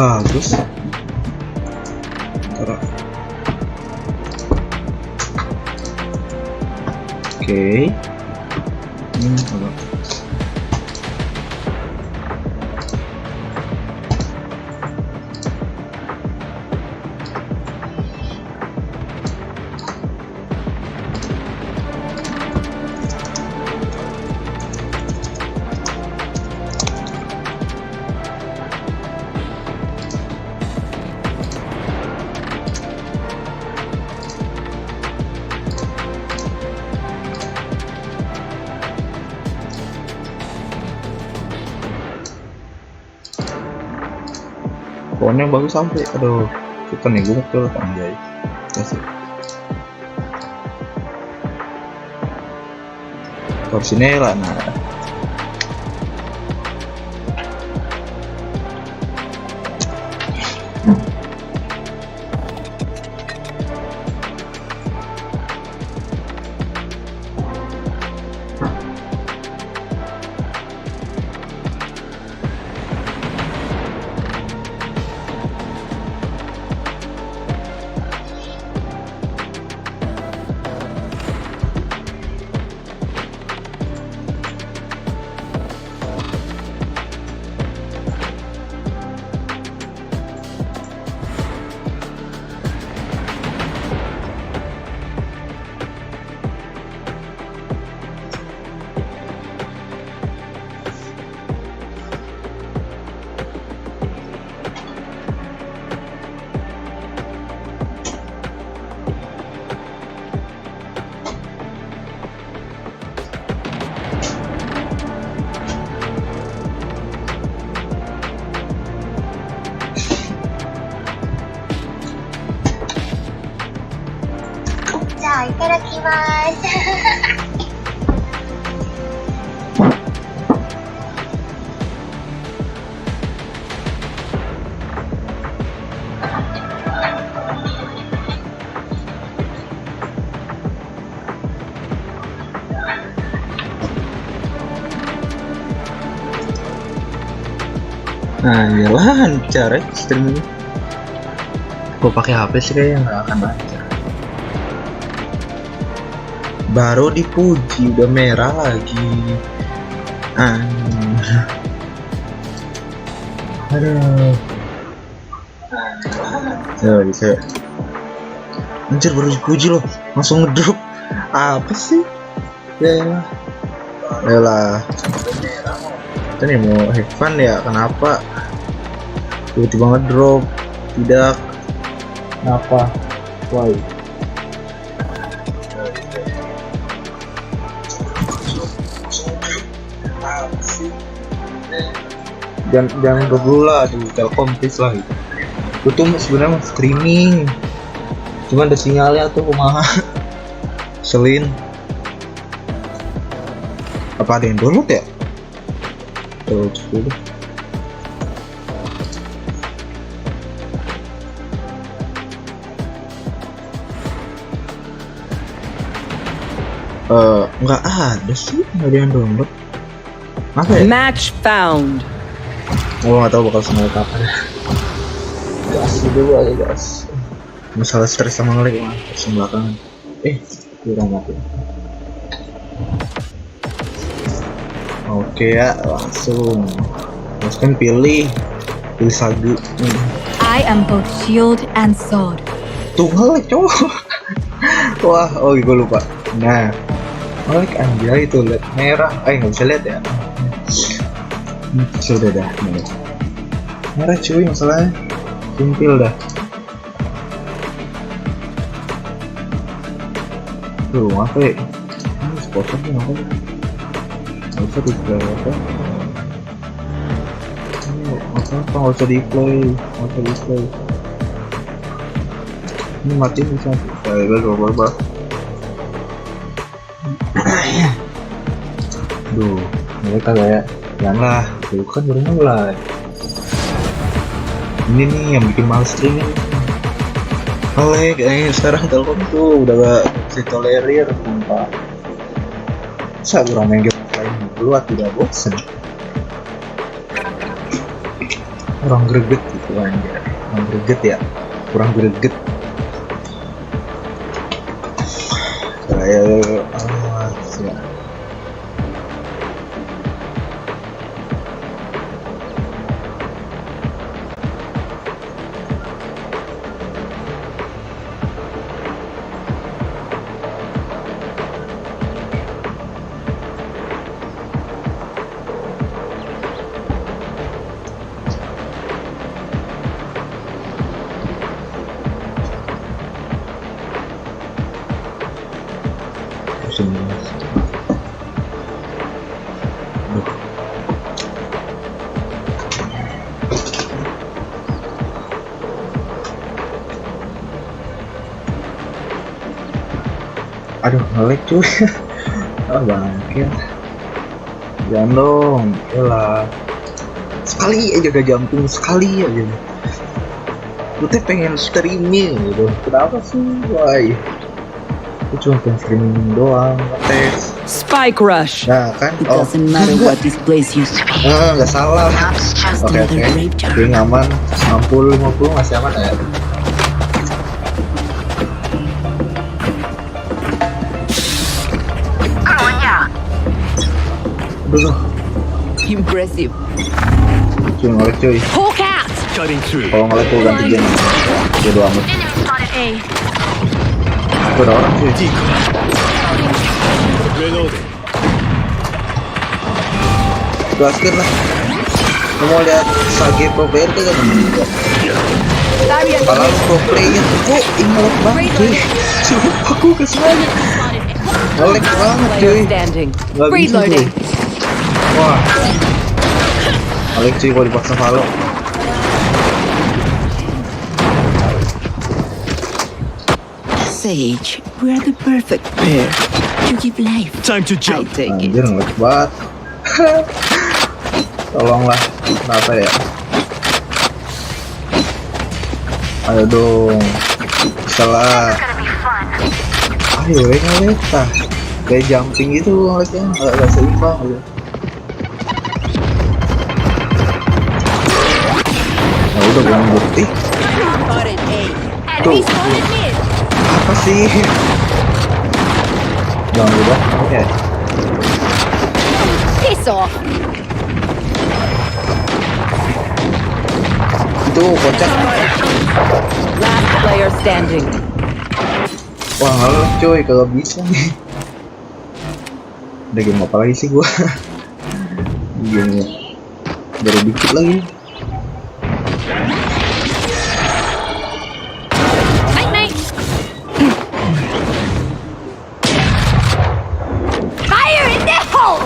Bagus. Oke. Pohonnya bagus sampai, aduh, kita nih gue tuh anjay, kasih. Torsinela, nah. Nah, ya lancar ya streaming. Gue pakai HP sih kayaknya nggak akan lancar. Baru dipuji udah merah lagi. Aduh. Ya bisa. Anjir baru dipuji loh, langsung ngedrop. Apa sih? Ya lah. Kita nih mau have fun ya, kenapa tiba-tiba ngedrop? Tidak, kenapa? Why? Jangan dulu lah di Telkom please lah gitu. Gue tuh sebenarnya mau streaming, cuman ada sinyalnya tuh kumaha. Selin. Apa ada yang download ya? Terus dulu. Nggak ada sih, nggak ada yang download. Apa ya? Match found. Gue nggak tahu bakal sama apa ya. Gas dulu aja gas. Masalah stres sama ngelag mah belakangan. Kurang mati. Oke ya, langsung pilih sagu. I am both shield and sword. Tuh ngelag cowok. Wah, gue lupa. Nah, ngelag anjay itu lihat merah. Nggak bisa lihat ya. Sudah dah, merah cuy masalahnya. Simpel dah. Tuh apa ya? Ini sponsor apa? Nggak usah di play apa? Nggak usah di play, Ini mati bisa. Baik, Duh, mereka kayak janganlah, itu kan baru mulai. Ini nih yang bikin males streaming. Kayaknya sekarang Telkom tuh udah gak bisa tolerir, sumpah. Masa kurang main game lain dulu tidak bosen. Kurang greget gitu aja. Kurang greget ya. Kurang greget. Kayak ya. Aduh, ngelag cuy. Bangkit. Jangan dong, yalah. Sekali aja gak jumping, sekali aja. Lu teh pengen streaming gitu. Kenapa sih, why? Aku cuma pengen streaming doang, tes. Spike rush. Nah kan, It doesn't matter what this place used to be. Nggak salah. Oke, oke, aman. 60-50 masih aman ya. Dulu. Impressive. Cuy ngelag cuy. Hawk out. Kalau ngelag tuh ganti game. Bodo amat. Itu ada orang cuy. Gaskin lah. Lu mau lihat Sage pro player tuh kan? Kalau pro player tuh ini ngelag banget cuy. Aku kesulitan. Ngelag banget cuy. Gak bisa cuy. Wah, Alex cuy kalau dipaksa follow. Sage, we are the perfect pair to give life. Time to jump. I take it. Anjir ngelag banget. Tolonglah, kenapa ya? Ayo dong, salah. Ayo ngelag tah. Kayak jumping gitu ngelagnya, nggak seimbang gitu. Nah udah gue bukti. Tuh, apa sih? Jangan lupa, oke. Piss off. Itu kocak. Last player standing. Wah halo cuy, kalau bisa nih. Ada game apa lagi sih gua? Game baru dikit lagi. Fire in the hole.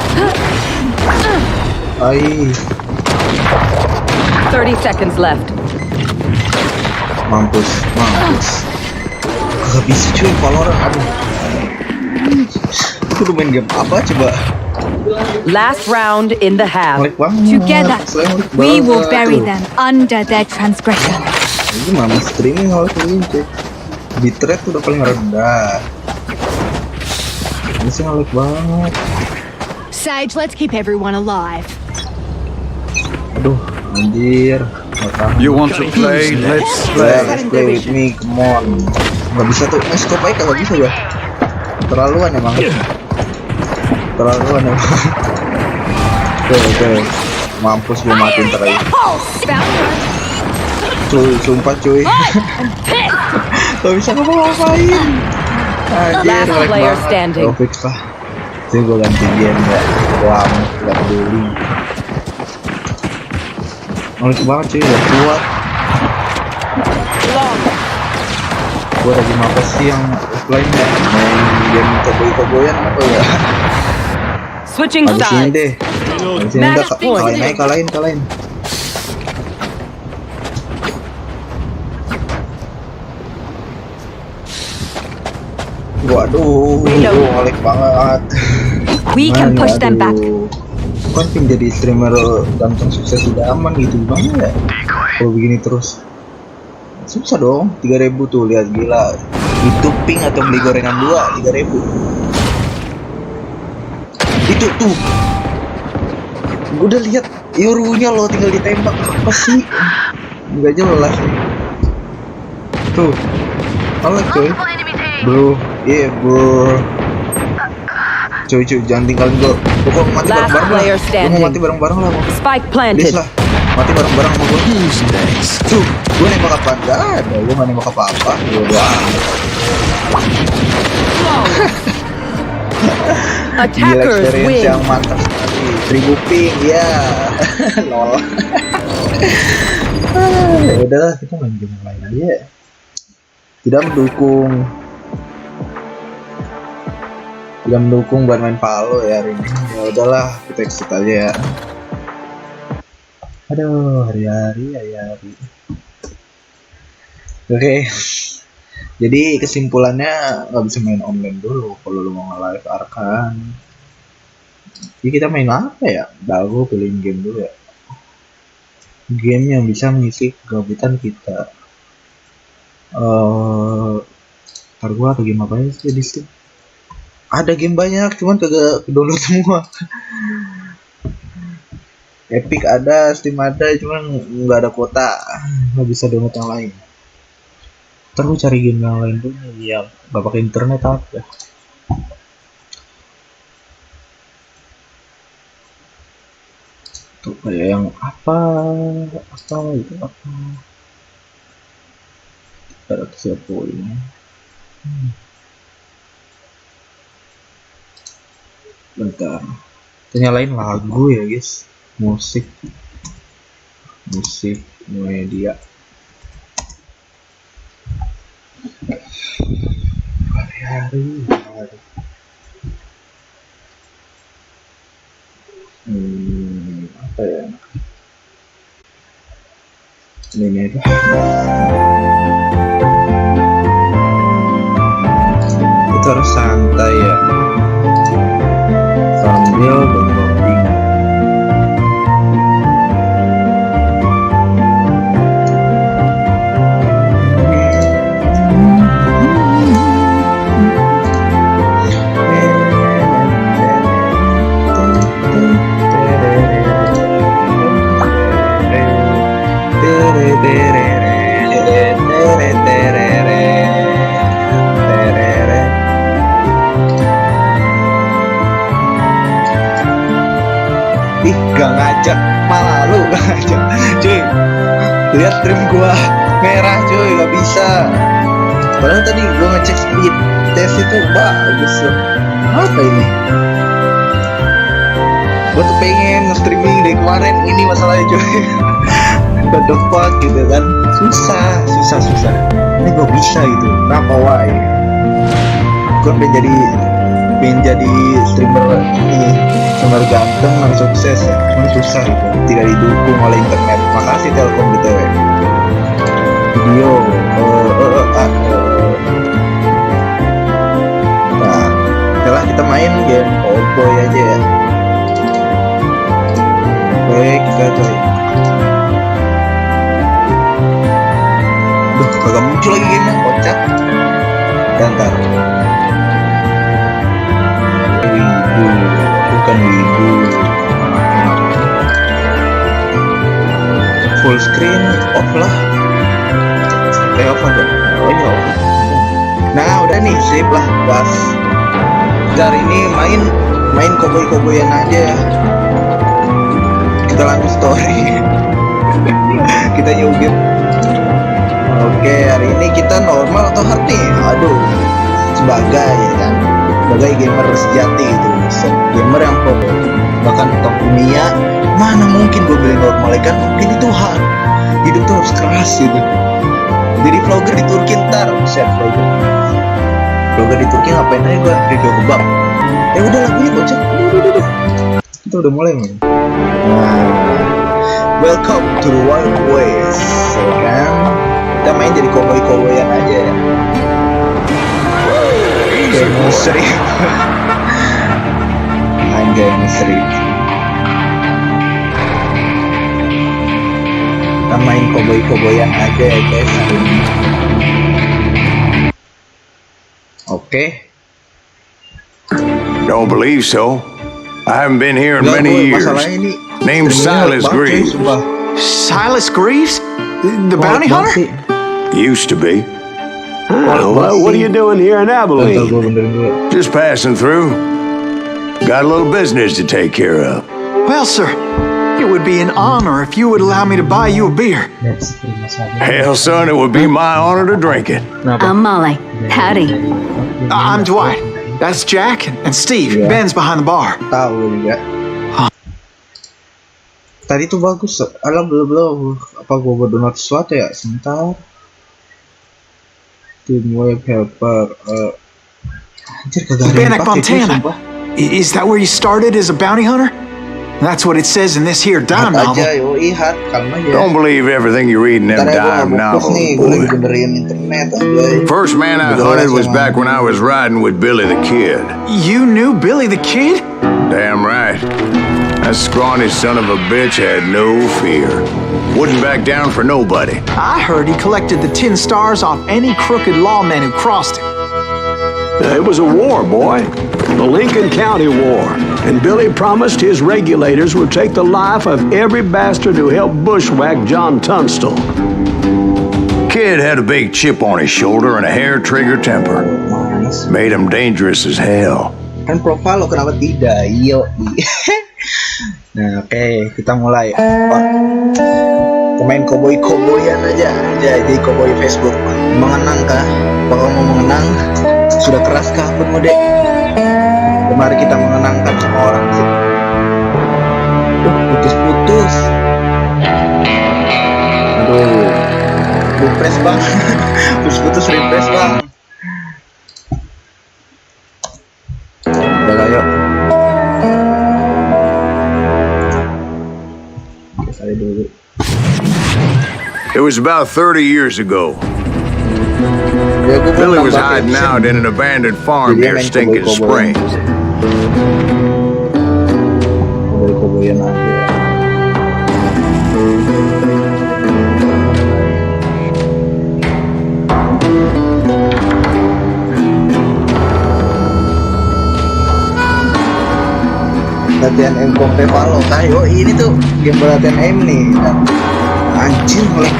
Ai, 30 seconds left. mampus. Gak bisa cuy, Valorant aduh. Aku udah main game apa coba? Last round in the half. Ngelag banget. Together, Ngelag we will banget, bury tuh. them under their transgression. Ini mana streaming kalau streaming cuy. Bitrate udah paling rendah. Ini sih ngelag banget. Sage, let's keep everyone alive. Aduh, anjir. You want to play? Let's Let's play. play with me, come on. Gak bisa tuh, stop aja kagak bisa gua. Terlaluan emang. Oke. Mampus gua matiin terakhir. Cuy, sumpah cuy. Gak bisa ngapa-ngapain. Anjir, Last ngelag player banget. standing. Oh, fix lah. Jadi gua ganti game ya. Wah, gak peduli. Ngelag banget cuy, gak kuat. Gua lagi apa sih yang offline ya? Main game koboi-koboyan apa ya? Switching Habis ini sides. deh. Habis ini udah kalahin. Waduh, ngelag banget. We can push them back. Kan ping jadi streamer ganteng sukses udah aman gitu, gimana ya kalau begini terus? Susah dong. 3.000 tuh, lihat, gila. Itu ping atau beli gorengan 2 3.000. Itu tuh udah lihat Yorunya lo, tinggal ditembak. Apa sih, nggak jelas tuh. Halo coy, bro. Iya bro, cuy jangan tinggalin gue. Gue mau mati bareng-bareng lah. Gue mau mati bareng-bareng lah. Spike planted. Please lah, mati bareng-bareng sama gue. Tuh, gue nembak apa? Gak ada, gue gak nembak apa-apa. Gue doang. Gila, experience yang mantap sekali. 1000 ping, ya. Lol. Ya udahlah, kita main game lain aja. Tidak mendukung buat main Palo ya hari ini. Ya udahlah, kita exit aja ya. Aduh, hari-hari. Oke. Jadi kesimpulannya nggak bisa main online dulu kalau lu mau nge-live Arkan. Jadi kita main apa ya? Baru pilihin game dulu ya. Game yang bisa mengisi kegabutan kita. Ntar gua atau game apa sih di Steam? Ada game banyak, cuman kagak download semua. Epic ada, Steam ada, cuman nggak ada kuota, nggak bisa download yang lain. Ntar gue cari game yang lain dulu ya, nggak pakai internet apa. Tuh kayak yang apa itu apa? Ada siapa ini? Bentar, kita nyalain lagu ya guys. Musik media. Hari-hari. Apa ya? Ini aja. Kita harus santai ya, sambil downloading. Gak ngajak, malah lu gak ngajak. Cuy, lihat stream gua merah cuy, gak bisa. Padahal tadi gua ngecek speed test itu bagus loh. Apa ini? Gua tuh pengen nge-streaming dari kemarin, ini masalahnya cuy. What the fuck gitu kan. Susah. Ini gua bisa gitu. Kenapa why? Gua pengen jadi streamer ini, streamer ganteng dan sukses ya, cuma susah gitu, tidak didukung oleh internet. Makasih Telkom BTW. Video nah, setelah kita main game cowboy aja ya. Baik, kita coy. Duh, kagak muncul lagi gamenya, kocak. Bentar. Bukan wibu. Full screen off lah. Off aja. Oh iya off. Nah udah nih, sip lah, gas. Hari ini main koboi-koboyan aja. Kita lanjut story. Kita nyugit. Oke, hari ini kita normal atau hard nih? Aduh, sebagai gamer sejati gitu, gamer yang pro, bahkan top dunia, mana mungkin gue beli normal kan? Mungkin itu hard. Hidup tuh harus keras gitu. Jadi vlogger di Turki ntar, set vlogger di Turki ngapain aja gue review kebab. Ya udah lagunya bocah. Udah. Kita udah mulai nih. Nah, welcome to the Wild West, ya kan? Kita main jadi koboi-koboyan aja ya. Chemistry. Street. Kita main koboi-koboyan aja ya guys hari ini. Oke. Don't believe so. I haven't been here in many years. Name's Silas Greaves. Silas Greaves? The bounty hunter? Used to be. Well, what are you doing here in Abilene? Just passing through. Got a little business to take care of. Well, sir, it would be an honor if you would allow me to buy you a beer. Hell, son, it would be my honor to drink it. I'm Molly. Howdy. I'm Dwight. That's Jack and Steve. Yeah. Ben's behind the bar. Tahu juga. Tadi tuh bagus. Alah belum. Apa gua buat download sesuatu ya? Sebentar. Tim web helper. Anjir kagak ada yang Pengenang, pakai tuh, Montana. sumpah. Is that where you started as a bounty hunter? That's what it says in this here dime Hat novel. aja, yoi hat, kalem aja. Don't believe everything you read in them Ntar ya, dime gua fokus nih, novels, gua lagi boy. benerin internet aja. First man I hunted was back when I was riding with Billy the Kid. You knew Billy the Kid? Damn right. That scrawny son of a bitch had no fear. Wouldn't back down for nobody. I heard he collected the 10 stars off any crooked lawman who crossed him. It was a war, boy. The Lincoln County War. And Billy promised his regulators would take the life of every bastard who helped bushwhack John Tunstall. Kid had a big chip on his shoulder and a hair-trigger temper. Nice. Made him dangerous as hell. Kan profile lo kenapa tidak? Yoi. Nah, oke, kita mulai. Kita main koboi-koboyan aja. Jadi koboi Facebook. Mengenang kah? Apakah mau mengenang? Sudah keraskah pemuda? Mari kita mengenangkan semua orang sih. Putus-putus. Aduh. Refresh bang. Putus-putus refresh bang. Udah lah yuk. Saya dulu. It was about 30 years ago. Ya, gua Billy belum was tambah hiding caption. out in an abandoned farm Jadi near main Stinking koboi-koboyan. Springs. Koboi-koboyan aja. Latihan M Kompe Valo. Ayo ini tuh game latihan M nih. Anjir mulai.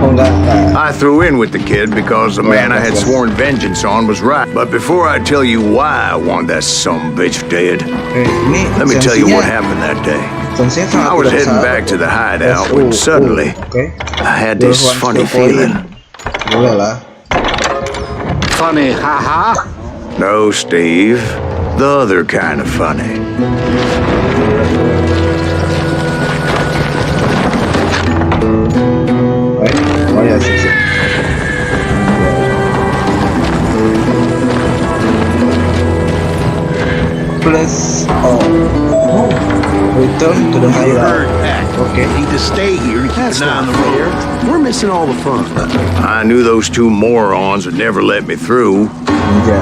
Oh enggak. I threw in with the kid because the man I had sworn vengeance on was right. But before I tell you why I want that sumbitch dead, Ini let me tell you what happened that day. I was heading back to the hideout when suddenly I had this funny feeling. Boleh lah. Funny, haha. No, Steve. The other kind of funny. Oh ya sih. Plus return to the hideout. Okay. Need to stay here and keep That's an eye on not the road. fair. We're missing all the fun. I knew those two morons would never let me through.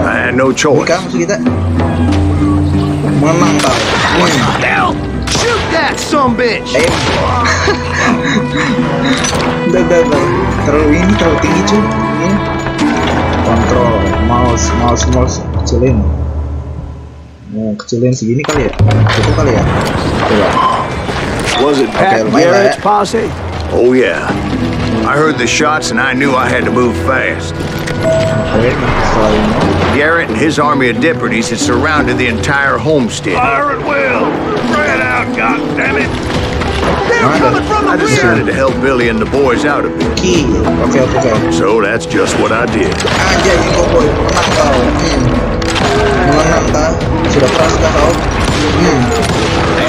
I had no choice. Nikah musuh kita. Menang kau. Hell, shoot that sumbitch! Udah. Terlalu tinggi cuy. Ini. Kontrol, mouse kecilin. Nah, kecilin segini kali ya. Cukup kali ya. Coba. Was it Pat lumayan lah Garrett's ya. posse? Oh, yeah. I heard the shots and I knew I had to move fast. Oke, setelah ini. Garrett and his army of deputies had surrounded the entire homestead. Fire at will! Spread out, goddammit! I decided to help Billy and the boys out a bit. Ki. Oke. So that's just what I did. Anjay, koboi, menang kau. Menang kah? Sudah keraskah kau?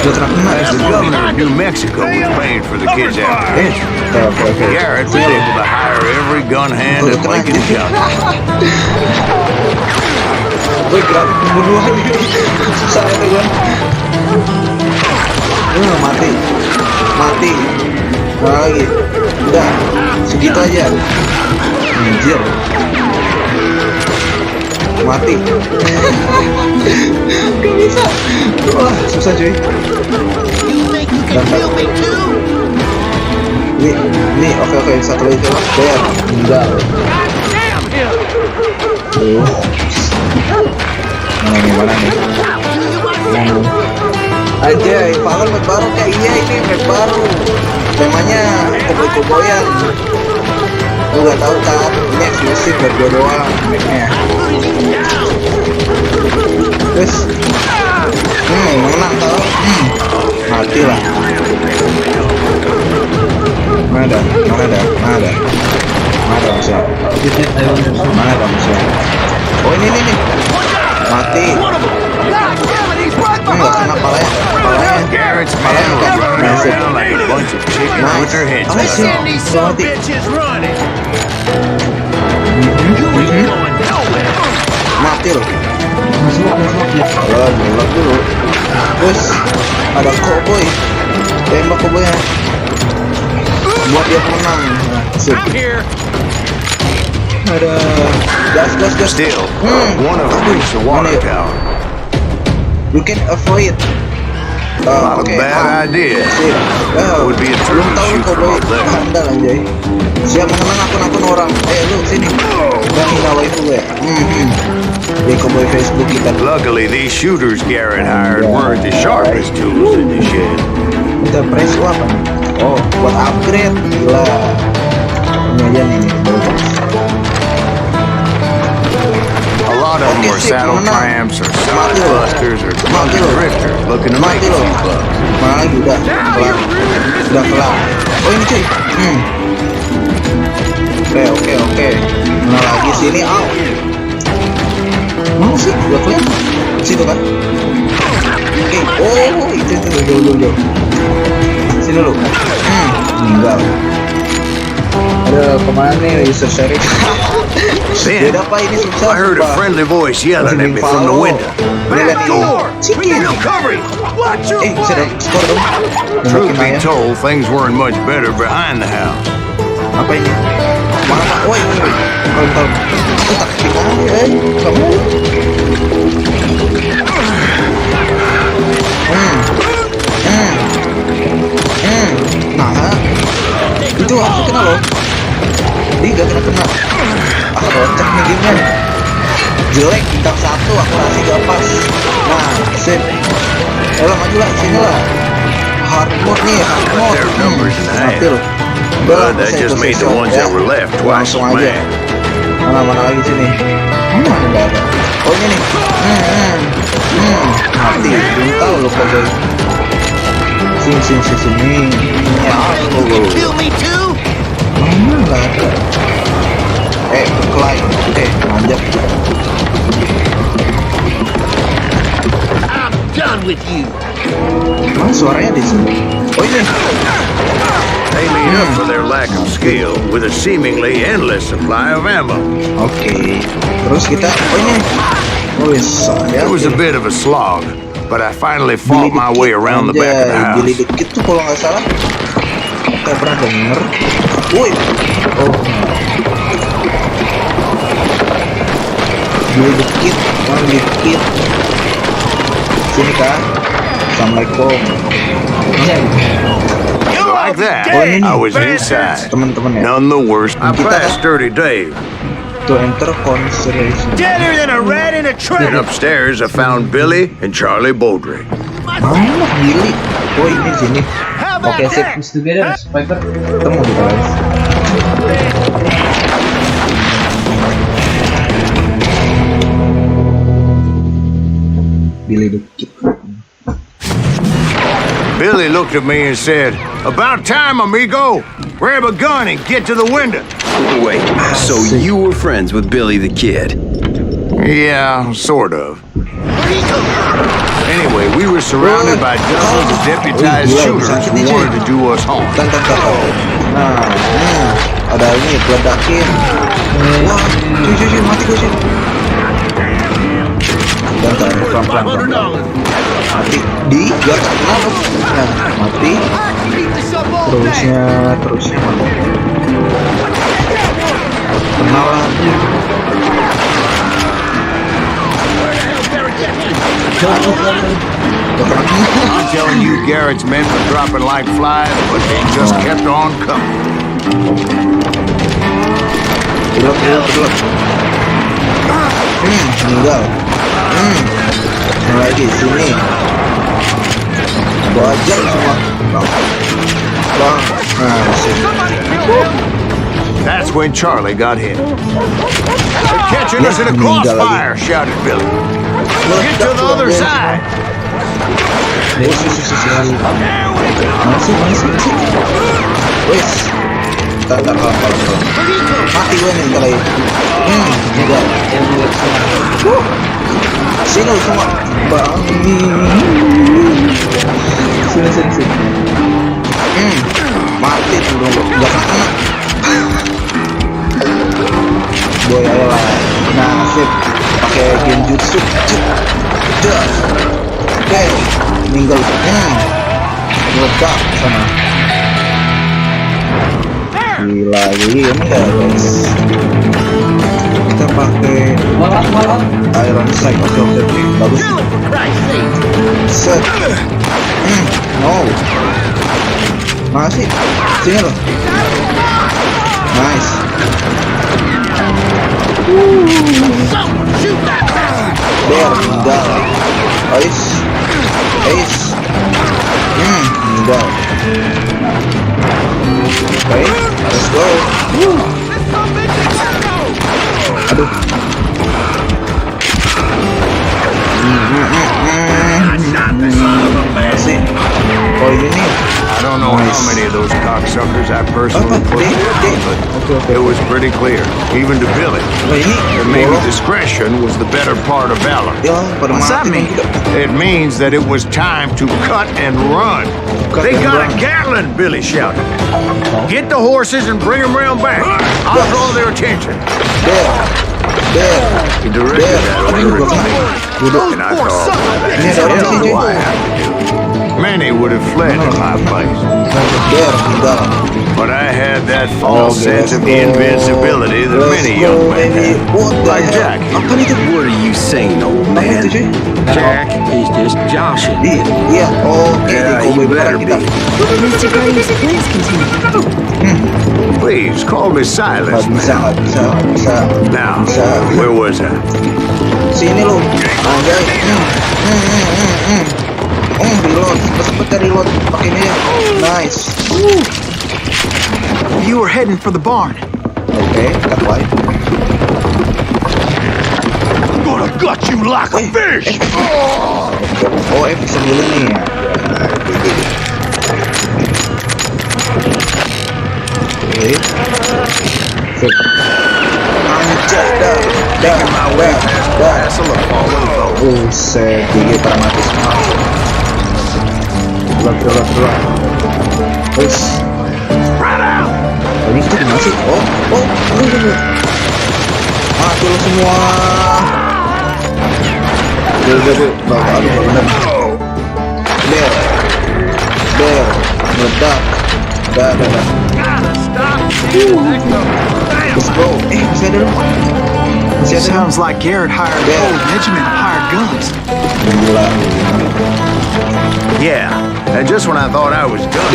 Sudah kena The governor of New Mexico was paying for the kids' apprehension. Oke. Garrett was able to hire every gun hand in Lincoln County. Gue gerak pembunuhan. Susah itu gue. Mati. Mana lagi? Udah, segitu aja. Anjir. mati. Gak bisa. Wah, susah cuy. Ini oke, satu lagi coba. Biar tinggal. Mana nih? Aja, Valor map baru kayak iya ini map baru. Temanya koboi-koboyan. Lu gak tahu kan? Ini eksklusif buat gua doang mapnya. Terus, menang tau? Mati lah. Mana musuh? Mana musuh? Oh ini nih. Mati. Enggak kena palanya. Mati loh. Ngelak dulu. Terus ada koboi. Tembak koboinya. Buat dia menang. Sip. Ada gas. Still, one of them reached the water tower. You can avoid. Not a bad idea. Would be a Belum terrific tahu shoot from koboi up there. Handal anjay. Siap mengenang akun-akun orang. Lu sini. Yang hina waifu gue. Di koboi Facebook kita. Luckily, these shooters Garrett hired weren't the sharpest tools in the shed. Kita press apa nih? Oh, buat upgrade. Gila. Ini aja nih. A lot of them were saddle tramps or side busters or drunken drifters looking to make a few bucks. Mana lagi udah kelar. Oh ini cuy. Oke. Mana lagi sini? Mana sih? Udah kelar. Situ kan? Oke. Oh itu jauh. Sini dulu. Meninggal. Ada kemana nih user sharing? Then, I heard a friendly voice yelling at me from the window. Back door! No covering! Watch your flank! Truth be told, things weren't much better behind the house. Apa ini? Mana? Woi. Kalau tak tinggal kamu. Nah, itu aku kena loh. Dia gak kena. Kocak nih gamenya. Jelek bintang 1, akurasi gak pas. Nah, sip. Maju lah, sini lah. Hard mode nih, hard mode. Mati loh. But that just made the ones that were left twice as mad. Mana lagi sini? Mana nggak ada? Oh ini nih. Mati. Belum tahu loh kok. Sini. Ya aku. Kill me too? Mana nggak ada? Klien. Manjat. I'm done with you. Mana suaranya di sini? Oh ini. They made up for their lack of skill with a seemingly endless supply of ammo. Oke. Terus kita. Oh ini. Oh yes. It was a bit of a slog, but I finally fought my way around the back of the house. Billy Dikit tuh kalau nggak salah. Kita pernah denger. Woi. Oh. Billy Dikit. Sini kan. Assalamualaikum. Like that, I was inside. Teman-teman ya. None the worse. I passed Dirty Dave. To enter consideration. Deader than a rat in a trap. Then upstairs, I found Billy and Charlie Baldrick. Mana Billy? Oh ini sini. Oke, sip. Together, Spiker. Ketemu kita guys. Billy Dikit. Billy looked at me and said, "About time, amigo. Grab a gun and get to the window." Wait, so you were friends with Billy the Kid? Yeah, sort of. Anyway, we were surrounded by dozens of deputized shooters who wanted to do us harm. Ada ini peledakin. Wah, cuy, mati gue sih. Pelan-pelan. Mati di gak kenapa? Nah, mati. Terusnya mati. Kenal lagi. I'm telling you, Garrett's men were dropping like flies, but they just kept on coming. Meninggal. Lagi sini. Gua ajar semua. Bang. Nah, sini. That's when Charlie got hit. They're catching us in a crossfire, shouted Billy. Get to the other side. Masih. Wes. Tak mati gue nih kali. Enggak. Sini lu semua. Bang. Sini. Mati tuh dong. Enggak kena. Boy ayolah. Nah, sip. Pakai genjutsu. Oke. Meninggal. Meledak sana. Gila ini guys. Kita pakai Iron Sight. Oke. Bagus. Set. No. Masih. Sini loh. Nice. There, meninggal. Ace. Meninggal. Oke, let's go. Aduh. Masih. Oh ini nih. I don't know how many of those cocksuckers I personally put down, but it was pretty clear, even to Billy, that maybe discretion was the better part of valor. What's that mean? It means that it was time to cut and run. They got a Gatling, Billy shouted. Get the horses and bring them round back. I'll draw their attention. He directed that over at me, and I thought, that's exactly what I have to do. Many would have fled in my place. But I had that false sense of invincibility that many young men have. Like Jack. What are you saying, old man? Jack, he's just joshing. Iya, Yeah, you better be. Mr. Graves, please continue. Please, call me Silas. Bisa. Now, where was I? Sini lu. Anjay. Reload. Cepet reload. Pakai ini ya. Nice. You were heading for the barn. Oke, cut wide. I'm gonna gut you like a fish! Oh, bisa dulu nih. Oke. Sip. Anjay, dah. Buset, gigi pragmatis banget. Keluar. Wes. Ini tuh gimana sih? Aduh. Mati lo semua. Aduh, bener. There. Meledak. Dah. Let's go. Masih ada dong. Sounds like Garrett hired a whole regiment of hired guns. Gila. Yeah, and just when I thought I was done,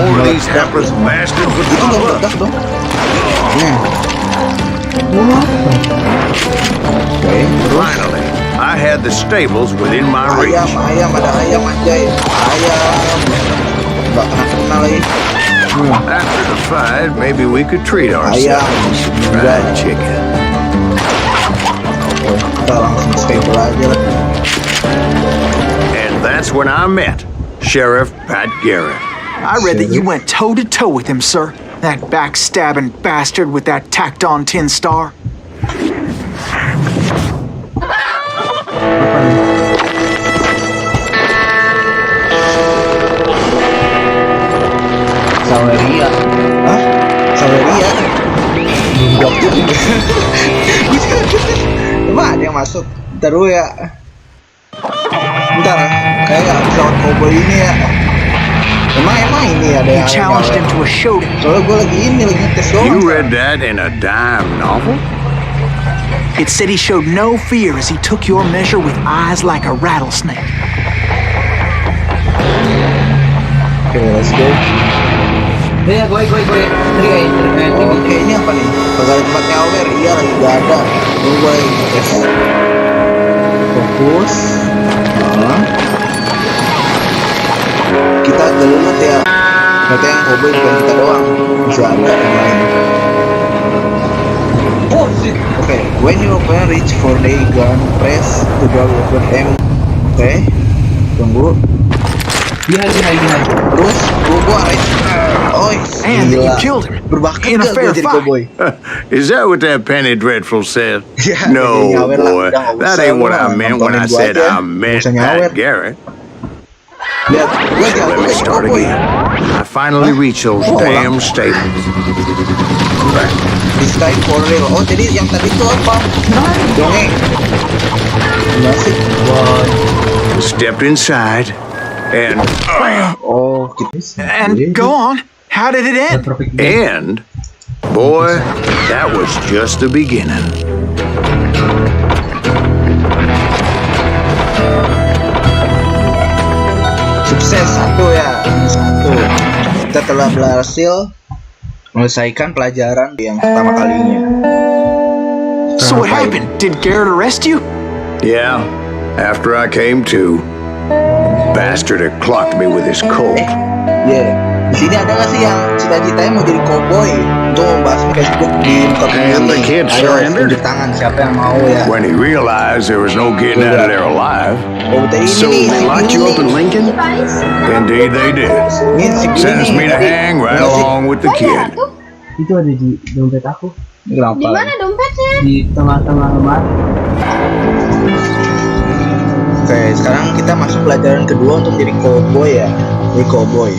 more of these hapless bastards would Itu pop nggak up. meledak dong. Oke, terus. Finally, I had the stables within my reach. Ayam, ada ayam anjay. Ayam. Nggak kena lagi. After the fight, maybe we could treat ourselves to fried chicken. Kita langsung stable aja lah. And that's when I met Sheriff Pat Garrett. I read that you went toe-to-toe with him, sir. That backstabbing bastard with that tacked-on tin star. Saweria. Hah? Saweria? Jawab juga. Coba ada yang masuk. Bentar dulu ya. Bentar, kayaknya pesawat cowboy ini ya. Emang ini ada You yang challenged him to a showdown. Soalnya gue lagi ngetes doang. You read that in a dime novel? It said he showed no fear as he took your measure with eyes like a rattlesnake. Oke, let's go. Ya, gue. Oke, ini apa nih? Pegawai tempat nyawer. Iya, nggak ada. Gue tes. Fokus. Kita gelut ya. Ternyata yang cowboy bukan kita doang. Bisa ada yang lain. Oh shit. Oke, when you open reach for the gun, press to go over M. Oke, tunggu. Behind. Terus gua right. Oh, And you gila. killed him. Berbakat in a gak fair gua jadi fight. cowboy? Is that what that Penny Dreadful said? Yeah, No, jadi nyawer lah. boy. Udah, nggak That usah ain't what lah, I meant when I nontonin gua said aja. I meant Nggak usah nyawer. Pat Garrett. Lihat, gua Let me jadi start cowboy. again. I finally reached those Oh, damn stables. This time for real. Oh, jadi yang tadi itu apa? Dongeng. Masih. Stepped inside and Oh, gitu. And go on. How did it end? and boy, that was just the beginning. Sukses satu ya. Satu. Kita telah berhasil menyelesaikan pelajaran yang pertama kalinya. So what happened? Did Garrett arrest you? Yeah, after I came to, bastard had clocked me with his coat. Di sini ada nggak sih yang cita-citanya mau jadi cowboy untuk membahas Facebook di muka bumi And the ini? kid Ayo, surrendered. tunjuk tangan siapa yang mau ya? When he realized there was no getting out of there alive, Oh, tadi so ini they si locked you up in Billy. Lincoln? Indeed they did. Ini si Billy Sentenced me nih, to tadi. hang right Ini si- along with the kid. Itu ada di dompet aku. Ini kenapa? Di mana dompetnya? Di tengah-tengah lemari. Oke, sekarang kita masuk pelajaran kedua untuk jadi cowboy ya. Jadi cowboy.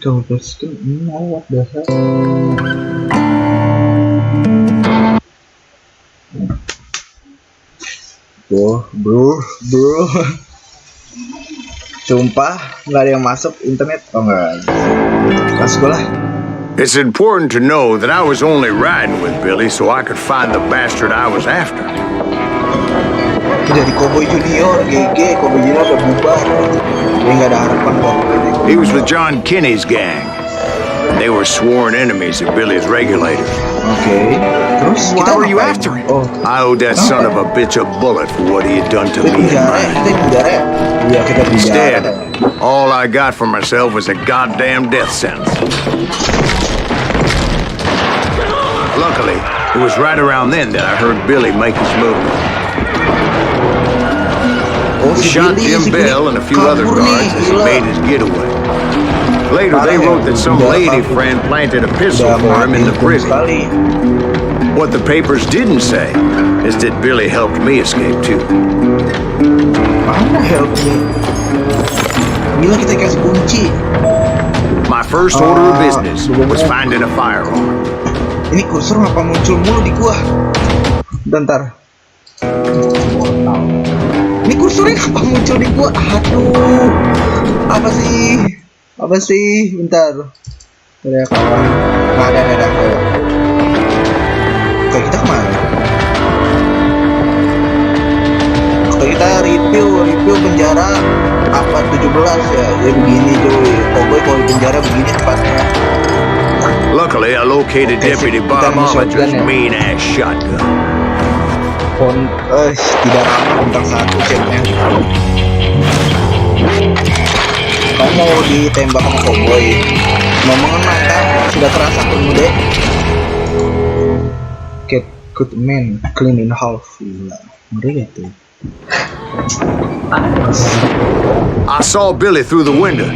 Kalau terus kan ini awak dasar. Bro. Sumpah nggak ada yang masuk internet. Oh enggak. Pas gue lah. It's important to know that I was only riding with Billy so I could find the bastard I was after. Jadi cowboy junior, GG, cowboy junior udah bubar. Jadi nggak ada harapan kok. He was with John Kinney's gang. They were sworn enemies of Billy's regulators. Oke. Terus Why kita were you ngapain? after him? Oh, I owed that son of a bitch a bullet for what he had done to kita me and penjara, mine. kita penjara ya? Iya, kita penjara. Instead, all I got for myself was a goddamn death sentence. Luckily, it was right around then that I heard Billy make his move. Oh, He shot Jim Bell and a few other guards as he made his getaway. Later, they wrote that some lady friend planted a pistol for him in the prison. What the papers didn't say is that Billy helped me escape too. Mana help me? Bilang kita kasih kunci. My first order of business was finding a firearm. Ini kursor ngapa muncul mulu di gua? Bentar. Ini kursornya ngapa muncul di gua? Aduh. Apa sih? Bentar. Ada kawan. Nggak ada. Oke, kita kemana? Oke, kita review penjara apa 17 ya. Ya begini cuy. Cowboy kalau di penjara begini tempatnya. Luckily, I located Deputy Bob Oliver's mean-ass shotgun. Tidak ramah bintang 1 chatnya. Kamu mau ditembak sama cowboy? Mau mengenang kan? Sudah terasa kemudian. Get good man clean in half. Gila, ngeri ya tuh. I saw Billy through the window,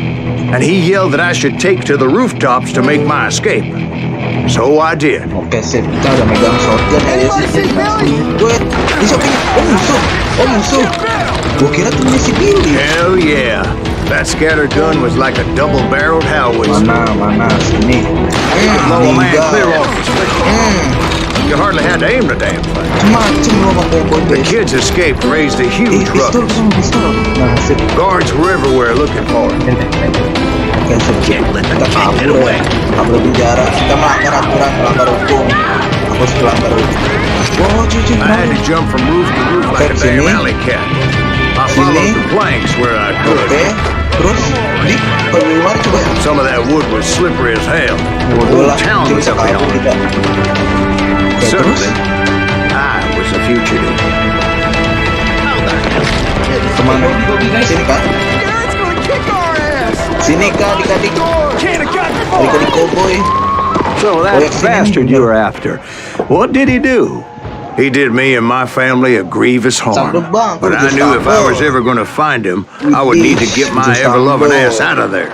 and he yelled that I should take to the rooftops to make my escape. So I did. Oke, sip. Kita udah megang shotgun ya. Duit. Oh musuh. Gua kira temennya si Billy. Hell yeah. That scatter gun was like a double-barreled howitzer. Mana sini. Blow a man clear off his face. You hardly had to aim the damn thing. Macem lo pakai boy The guys. kids escaped, raised a huge Pistol, ruckus. pistol. Nah, sip. Guards were everywhere looking for him. Oke, sip. Kita kabur ya. Kabur penjara. Kita melanggar aturan, melanggar hukum. Aku harus melanggar hukum. Oh, cuci. I had to jump from roof to roof like a damn alley cat. I followed the planks where I Oke, could. terus di keluar coba. Some of that wood was slippery as hell. Bodoh lah, Town kita was bisa up kabur beyond. kita. Oke, terus. Suddenly, I was a fugitive. Kemana? Sini kak. Sini kak, adik-adik. Adik-adik cowboy. So that bastard you were after, what did he do? He did me and my family a grievous harm. But I knew if I was ever going to find him, I would need to get my ever-loving ass out of there.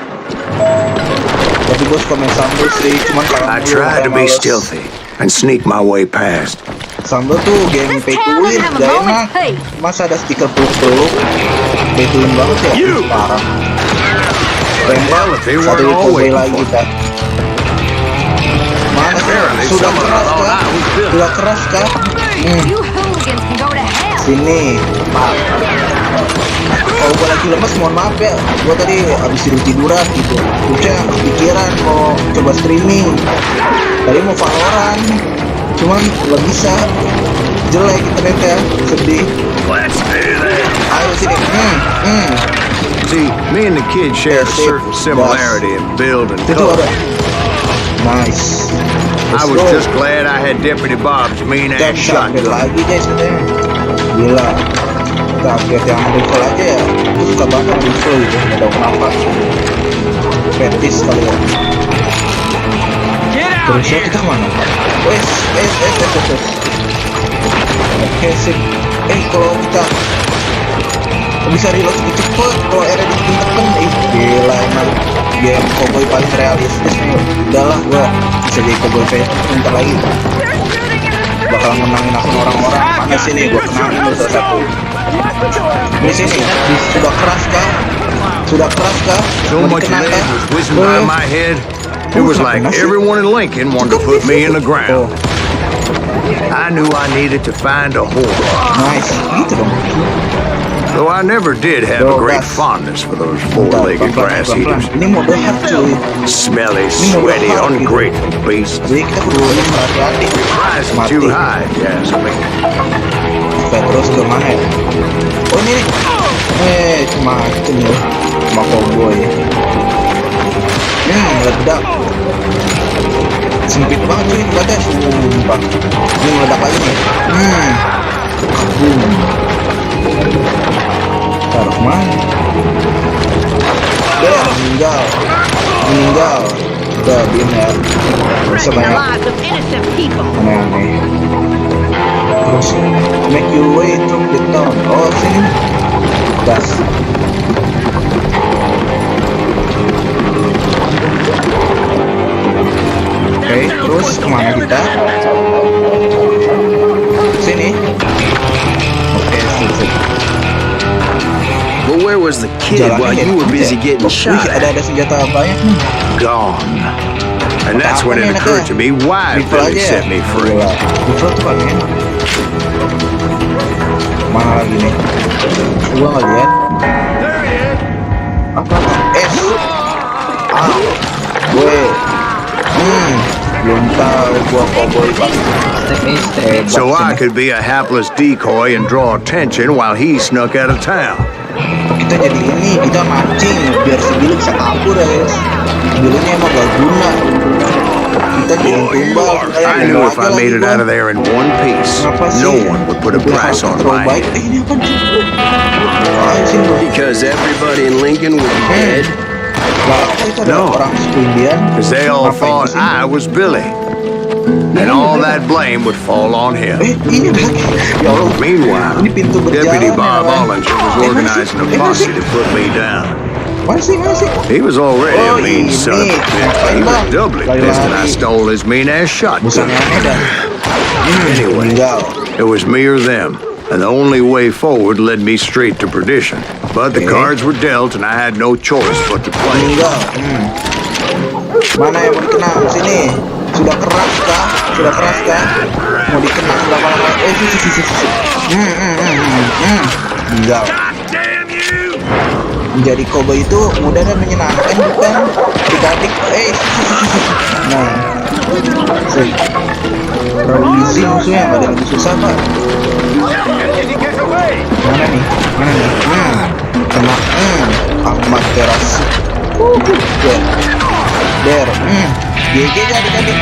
Tapi gue suka main sambal sih, cuman kalau I tried to be stealthy and sneak my way past. Sambal tuh game pay to win, gak enak. Masa ada stiker peluk-peluk, pay to win banget ya, parah. Tembak, satu cowboy lagi kita. Mana sih? Sudah keras kah? Sudah keras kah? You hooligans can go to hell. Sini, Pak. Kalau gue lagi lemes, mohon maaf ya. Gue tadi habis tiduran gitu. Udah kepikiran mau coba streaming. Tadi mau Valorant, cuman nggak bisa. Jelek internetnya, sedih. Let's do that. Ayo sini. See, me and the kid share a certain similarity in build and Itu color. ada. Nice. I was just glad I had Deputy Bob's mean-ass Kita upgrade shotgun. lagi guys katanya. Gila. Kita upgrade yang rifle aja ya. Aku suka banget rifle gitu. Nggak tahu kenapa. Fetis kali ya. Terusnya kita kemana? Wes. Oke sip. Kalau kita bisa reload lebih cepet, kalau era ditekan, gila emang game cowboy paling realistis nih. Udahlah gua bisa jadi cowboy bentar lagi. Bakal menangin akun orang-orang. Mana sini gua kenalin lu satu. Ini sini. Sudah keras kah? Sudah keras kah? So Mau much dikenakan? lead was whizzing by my head. It was like everyone in Lincoln wanted to put me in the ground. I knew I needed to find a horse. Nice, gitu dong. Though I never did have a great fondness for those four-legged grass eaters. Ini mode hard cuy. Smelly, sweaty, ungrateful beasts. Jadi kita perlu hati-hati. Rising too high, yes, I mean. Oke, terus ke mana ya? Oh ini nih. Macem ya. Sama cowboy. Meledak. Sempit banget cuy tempatnya. Sumpah. Ini meledak lagi nih. Kabum. Taruh mana? Meninggal. Udah diem ya. Bisa banyak aneh-aneh. Terus make your way through the town. Oh sini. Gas. Oke, terus kemana kita? Sini. Oke, sini. But where was the kid while you were busy getting shot at? Ada senjata banyak nih. Gone. And that's when it occurred to me why Billy set me free. Rifle tuh paling enak. Mana lagi nih? Gua nggak lihat. Apa? Gue. Belum tahu gua cowboy pasti. So I could be a hapless decoy and draw attention while he snuck out of town. Kita jadi ini, kita mancing biar si Billy bisa kabur ya guys. Billy-nya emang gak guna. Kita jadi tumbal. I knew if I made it out of there in one piece, no one would put a price on my head. Ini apa? Because everybody in Lincoln would be dead? No, because they all thought I was Billy. And all that blame would fall on him. Meanwhile, Deputy Bob Ollinger was organizing a posse to put me down. He was already a mean son of a bitch. He was doubly pissed that I stole his mean-ass shotgun. Anyway, it was me or them, and the only way forward led me straight to perdition. But the cards were dealt, and I had no choice but to play. Mana yang mau dikenal? Sini. Oke, Sudah keraskah? Sudah keraskah? Mau dikenang berapa lama? Tinggal. Menjadi cowboy itu mudah dan menyenangkan, bukan? Adik-adik. Nah, terlalu easy musuhnya, nggak ada lagi susah pak. Mana nih? Kena. Amat keras. Der. GG ya adik-adik.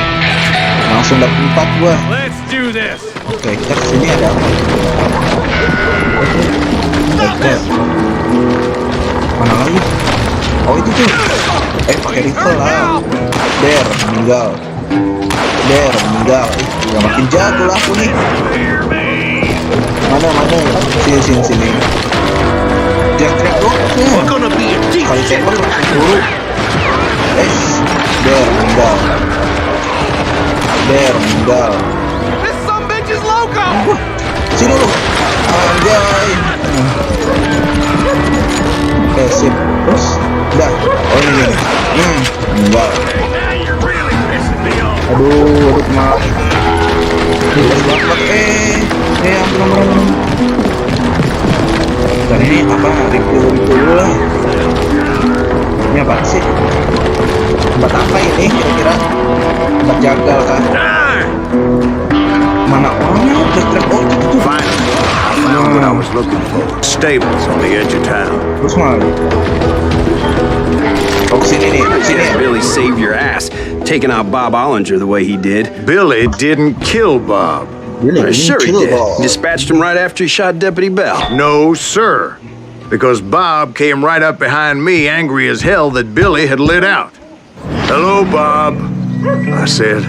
Langsung dapat 4 gua. Oke, kita kesini ada apa? Oke. Mana lagi? Oh itu tuh. Pakai rifle lah. Der meninggal. Udah makin jago lah aku nih. Mana? Sini. Teriak dong. Kali tembak langsung buru. Der meninggal. Sini lu. Anjay. Oke, sip. Terus udah. Oh ini. Meninggal. Aduh kemana? Ampun. Dan ini apa? Review dulu lah. Ini apa sih? Tempat apa ini kira-kira? Tempat jagal kah? Mana orangnya? Oh itu. Found what I was looking for. Stables on the edge of town. Terus mana? Oh sini. Billy saved your ass, taking out Bob Ollinger the way he did. Billy didn't kill Bob. Sure he did. Dispatched him right after he shot Deputy Bell. No, sir. Because Bob came right up behind me, angry as hell that Billy had lit out. Hello, Bob, I said.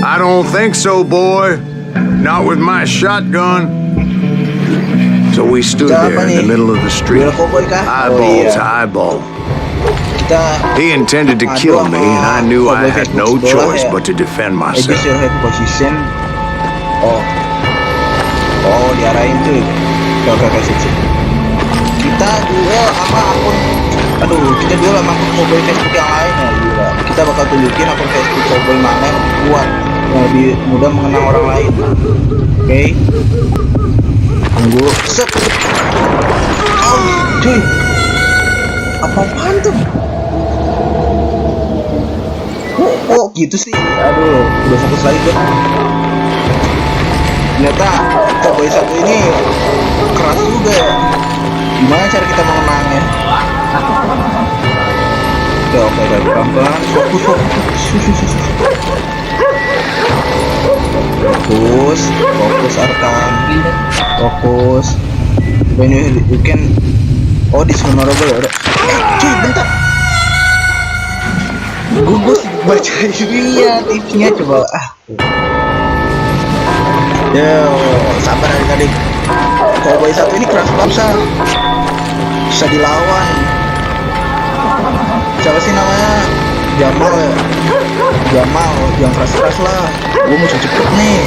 I don't think so, boy. Not with my shotgun. So we stood there in the middle of the street, eyeball to eyeball. He intended to kill me, and I knew I had no choice but to defend myself. Oh, diarahin cuy. Oke, sip. Kita duel sama akun. Kita duel sama akun cowboy Facebook yang lain ya, gila. Kita bakal tunjukin akun Facebook cowboy mana yang kuat, yang lebih mudah mengenang orang lain. Oke. Tunggu. Set. Oh, cuy. Apaan tuh? Oh, gitu sih. Aduh, udah fokus lagi kan. Ternyata cowboy satu ini keras juga ya. Gimana cara kita mengenangnya? Oke, pelan-pelan. Fokus Arkan. Fokus. When you can. Oh, dishonorable. Cuy, bentar. Gue baca ya tipsnya coba. Yo, sabar adik-adik. Cowboy satu ini keras banget, bisa dilawan. Siapa sih namanya? Jamal ya? Jamal, yang keras-keras lah. Gue mau cepet nih.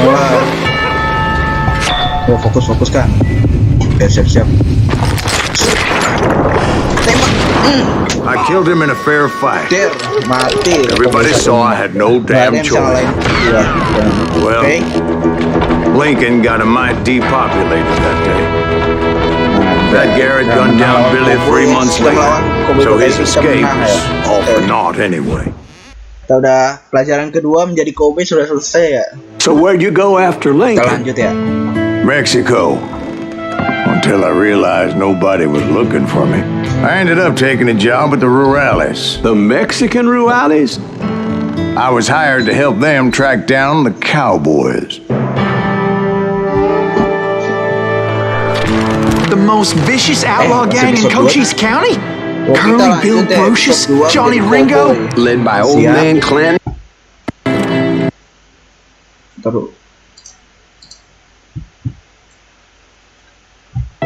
Mulai. Yo, fokus kan. Siap. Tembak. I killed him in a fair fight. Der, mati. Everybody saw I had no damn choice. Well, Lincoln got a mite depopulated that day. That Garrett gunned down Billy 3 months later, so his escape was all for naught anyway. Kita udah pelajaran kedua menjadi cowboy sudah selesai ya. So where'd you go after Kita Lincoln? lanjut ya. Mexico. Until I realized nobody was looking for me. I ended up taking a job at the Rurales. The Mexican Rurales? I was hired to help them track down the cowboys. The most vicious outlaw gang in Cochise County? Curly Bill Brocious, Johnny Ringo? Led by old man Clan.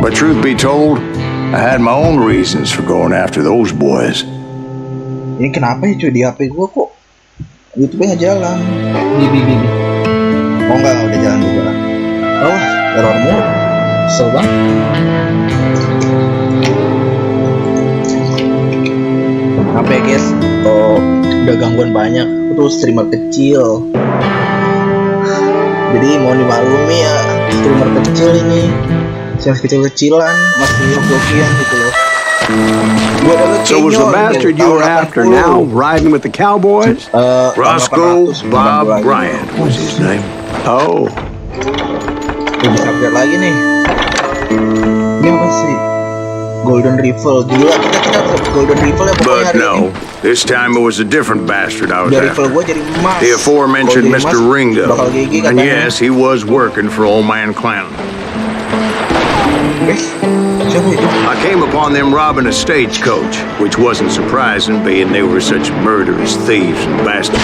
But truth be told, I had my own reasons for going after those boys. Ini kenapa ya cuy di HP gua kok YouTube-nya jalan? Oh enggak, udah jalan juga. Oh, error mulu. Kesel banget. Apa ya guys? Oh, udah gangguan banyak. Aku tuh streamer kecil. Jadi mau dimaklumi ya, streamer kecil ini. Yang kecil-kecilan masih jokian gitu loh. So was the bastard you were after now riding with the cowboys? Roscoe Bob Bryant was his name. Oh. Bisa update lagi nih. Ini apa sih? Golden Rifle. Gila, kita Golden Rifle ya pokoknya But no, this time it was a different bastard I was Dari after. rifle gua jadi emas. The aforementioned Kalau jadi Mr. emas, Ringo. bakal gigi And katanya. yes, he was working for old man Clanton. Guys, siapa itu? I came upon them robbing a stagecoach, which wasn't surprising, being they were such murderous thieves and bastards.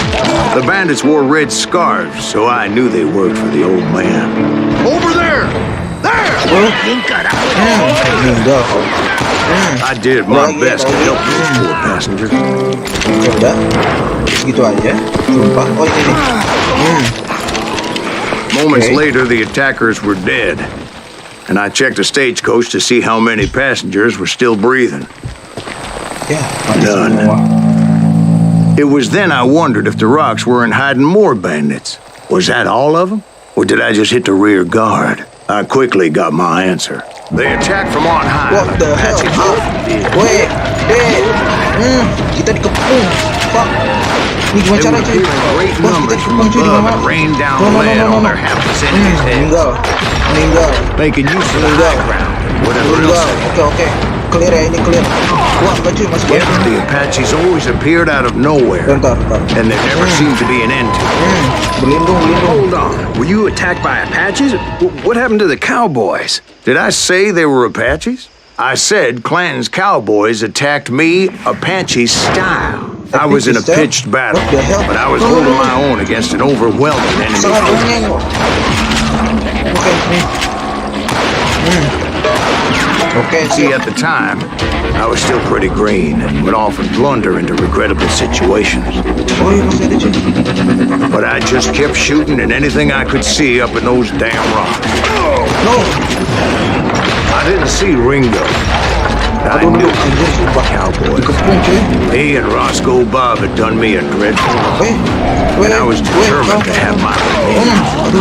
The bandits wore red scarves, so I knew they worked for the old man. Over there! There! Meninggal. I did my best to help those poor passengers. Ya udah, gitu aja. Sumpah. Oh ini nih. Moments Okay. later, the attackers were dead, and I checked the stagecoach to see how many passengers were still breathing. Ya, mati None. semua. It was then I wondered if the rocks weren't hiding more bandits. Was that all of them? Or did I just hit the rear guard? I quickly got my answer. They attacked from on high. What the hell? Apache often did. Weh, kita dikepung. Fuck. Ini gimana They cara were cuy? appearing in great Bos, kita numbers from dikepung cuy di above mana? and rained down No. lead on their hapless enemies' heads, Meninggal. making use of the Meninggal. high ground and whatever Meninggal. else. Oke. Clear ya, ini clear. Wah, enggak cuy, masih Yet banyak. the Apaches always appeared out of nowhere, Bentar. and there never seemed to be an end to it. Berlindung. Hold on. Were you attacked by Apaches? What happened to the cowboys? Did I say they were Apaches? I said Clanton's cowboys attacked me Apache style. I was in a pitched battle, What the hell? but I was holding my own against an overwhelming enemy. Sangat dongeng. Oke, nih. Oke, See, at the time, I was still pretty green and would often blunder into regrettable situations. Oh iya, masih ada cuy. But I just kept shooting at anything I could see up in those damn rocks. No. I didn't see Ringo. I Aduh, knew anjir, sumpah. cowboys. Dikepung cuy. He and Roscoe Bob had done me a dreadful wrong, and I was Weh, determined to have my revenge. Aduh.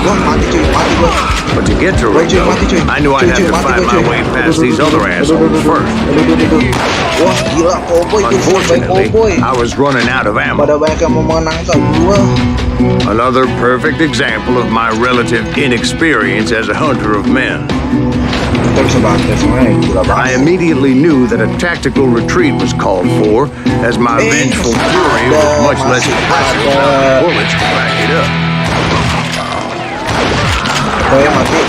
Wah, mati cuy, mati gua. But to get to Weh, cuy, Ringo, mati cuy. I knew I'd have to Mati find gua, my cuy. way past Aduh, these other assholes first. Aduh. Wah, gila, cowboy tuh, baik Unfortunately, cowboy. I was running out of ammo. Pada banyak yang mau mengenangkan gua. Another perfect example of my relative inexperience as a hunter of men. Kita bisa bantai semuanya, gila I banget. immediately knew that a tactical retreat was called for, as my vengeful fury was much less impressive than the bullets to back it up. Oh ya, mati.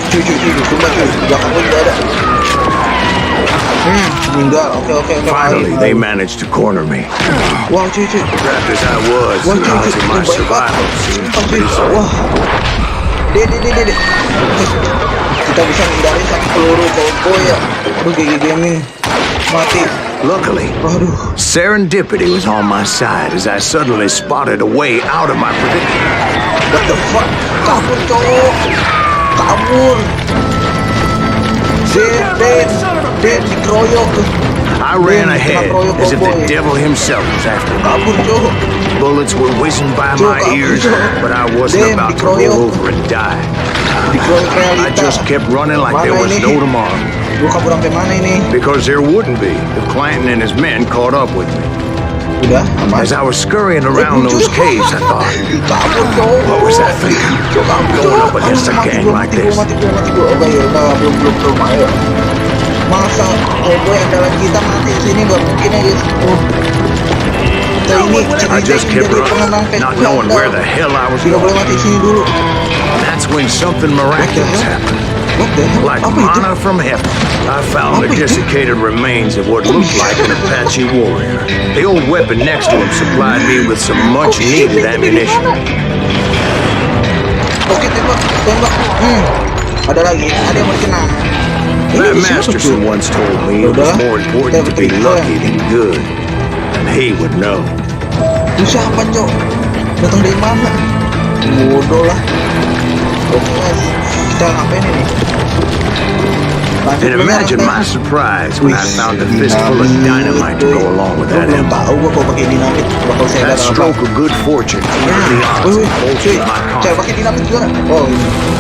Cuy, sumpah cuy, belakang gua juga ada. Meninggal, oke. Finally, they managed to corner me. Wah, cuy. Trapped as I was, Wah, the odds of my baik survival banget. seemed Sumpah cuy, pretty slim. wah. Dek. Kita bisa menghindari satu peluru cowboy ya. Aduh, GG Gaming. Mati. Luckily, Waduh. serendipity was on my side as I suddenly spotted a way out of my predicament. What the fuck? Kabur, cowok. Kabur. Den, dikeroyok. I ran ahead as if the devil himself was after me. Kabur, cowok. Bullets were whizzing by my ears, but I wasn't about to roll over and die. Dikeroyok I realita. just kept running like there was no tomorrow, Gua kabur sampai mana ini? because there wouldn't be if Clanton and his men caught up with me. Udah, aman. As I was scurrying around those caves, I thought, Kabur, cowok. what was that thinking? Going up against a gang like this. Mati gua. Oke, ya udah, belum. Ayo. Masa cowboy andalan kita mati di sini, nggak mungkin ya guys. Kita ini I just kept jadi running, pengenang not knowing where the hell I was Tidak boleh going. mati di sini dulu. That's when something miraculous happened. What the hell? Like Apa itu? manna from heaven, I found the desiccated remains of what looked like an Apache warrior. The old weapon next to him supplied me with some much-needed ammunition. Oke, tembak. Ada lagi, ada yang berkenang. That Masterson once told me it was more important to be lucky than good, and he would know. Itu siapa, Cok? Datang dari mana? Bodoh lah. Oke, guys. Kita ngapain ini? And imagine my surprise when I found a fistful of dynamite to go along with that Belum tahu gua kalau pakai dinamit bakal saya That stroke of good fortune evened the odds and bolstered my Saya confidence. pakai dinamit juga. Oh,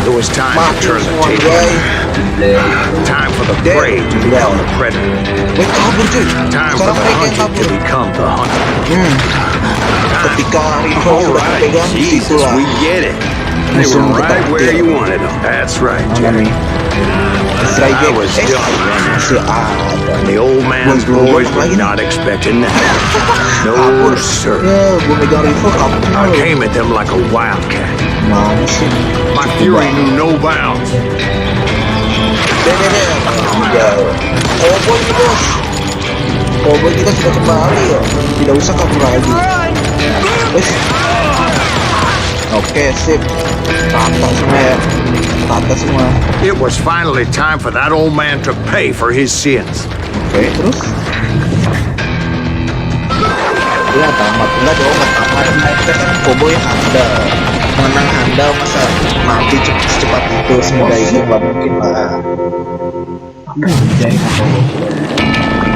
It was time to mati turn the semua table. guys. Time for the prey to become the predator. Wait, kabur cuy. Time for Sekarang the mereka yang hunted to kabur. become the hunted. Ketika Rico All sudah right, pegang Jesus, itulah we get it. They musuh were right kita where kecil. you wanted them. That's right, Mana Jerry. nih? Istri I was done running. masih ada. And the old man's boys were not expecting that. No, sir. Ya, gue megang Rico kabur. I came at them like a wildcat. Mana sih? My fury knew no bounds. Deh. Cowboy nih bos. Cowboy kita sudah kembali ya. Tidak usah kabur lagi. Wes. Oke, sip. Rata semua ya. Rata semua. It was finally time for that old man to pay for his sins. Oke, terus? Ya, tamat. Enggak dong, enggak tamat. Kita kan cowboy handal. Menang handal masa mati secepat itu. Semudah itu nggak mungkin lah.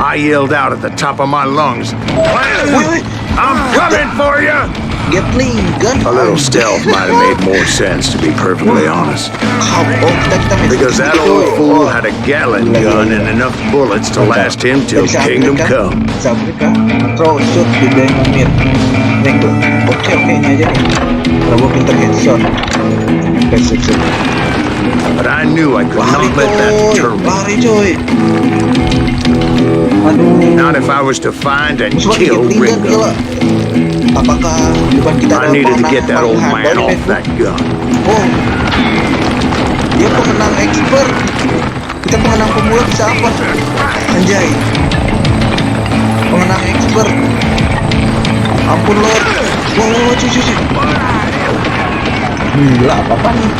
I yelled out at the top of my lungs, Wih. I'm coming for you! Gatling gun. A little stealth might have made more sense, to be perfectly honest. Oh, kita main Because that sedikit, old coy. fool Oh. had a Gatling gun and enough bullets to last him till Bisa kingdom Afrika? come. Bisa Afrika? Throw shoot di dynamite. Nih tuh. Oke, ini aja nih. Kalau gue pinter headshot. Oke, sip. But I knew I could Lari not let that coy. deter me. Lari coy. Aduh. Not if I was to find and Musuh kill lagi tinggal, Ringo. gila. Apakah bukan kita I needed to get that old pengenang man handal off nih? that gun. Oh. Dia pengenang expert. Kita pengenang pemula bisa apa? Anjay. Pengenang expert. Ampun Lord. Wow, cuy. Gila, apa nih?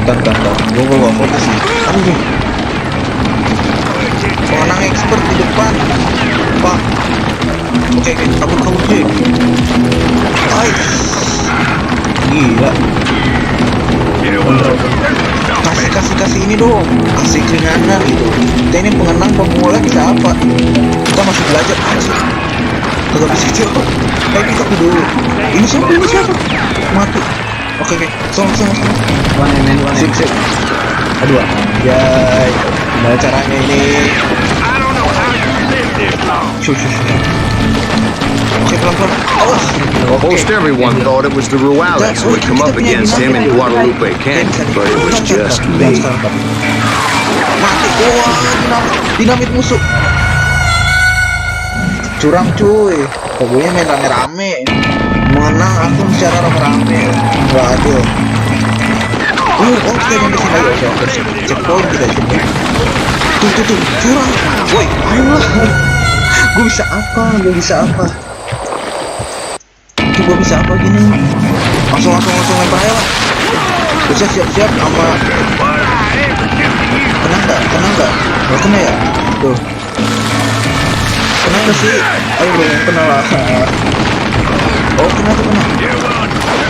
Bentar. Gue fokus nih. Aduh. Pengenang expert di depan. Pak. Oke, kabur cuy. Gila. Kasih ini dong. Kasih keringanan gitu. Kita ini pengenang pemula bisa apa? Kita masih belajar aja. Kagak bisa coba. Kita dulu. Ini siapa? Mati. Oke. Song. Sip. Aduh. Anjay. Gimana caranya ini? Shoo. Oke, pelan-pelan. Awas. Most everyone thought it was the Ruales who had come up against him in Guadalupe Canyon, but it was just me. Mati. Wah, dinamit musuh. Curang cuy. Pokoknya main rame-rame. Mengenang akun secara rame-rame. Nggak adil. Kita yang disini lagi. Oke. Checkpoint kita. Tuh. Curang. Woi, ayolah. Gue bisa apa? Gue bisa apa gini? Langsung lempar aja lah. Bisa siap-siap sama. Kena nggak? Nggak kena ya? Tuh. Kena nggak sih? Ayo belum kena lah. Oh, kena.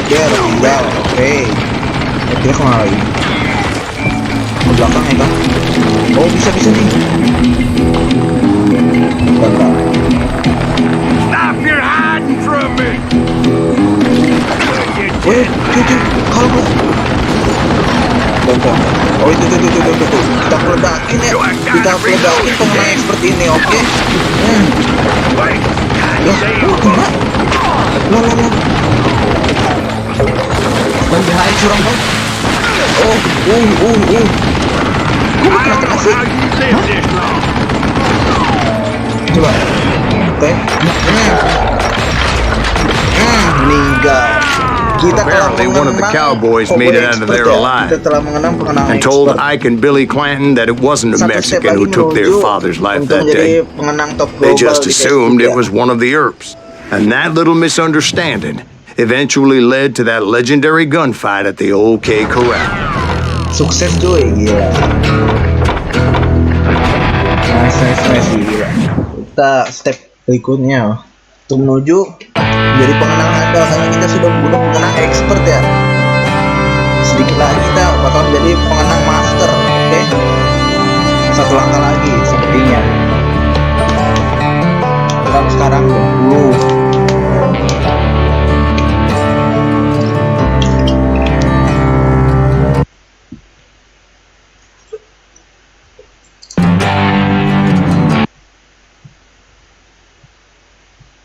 Dia tinggal. Oke. Dia kemana lagi? Ke belakang ya kan? Oh, bisa nih. Bentar. Stop your hiding from me! Woi, cuy, kalau bentar. Oh itu. Kita peledakin ya. Kita peledakin pengenang seperti ini, oke? Kena. Loh. Ban behind curang banget. Gue kena sih. Coba. Oke. Meninggal. Kita Apparently one of the cowboys made it out of there alive and told Ike and Billy Clanton that it wasn't a Mexican who took their father's life that day. They just assumed it was one of the Earps. And that little misunderstanding eventually led to that legendary gunfight at the old K Corral. Sukses cuy, gila. Nice, gila. Kita step berikutnya untuk menuju jadi pengenang handal, karena kita sudah membunuh pengenang expert ya. sedikit lagi kita bakal menjadi pengenang master. Oke, satu langkah lagi sepertinya. Kita sekarang 20.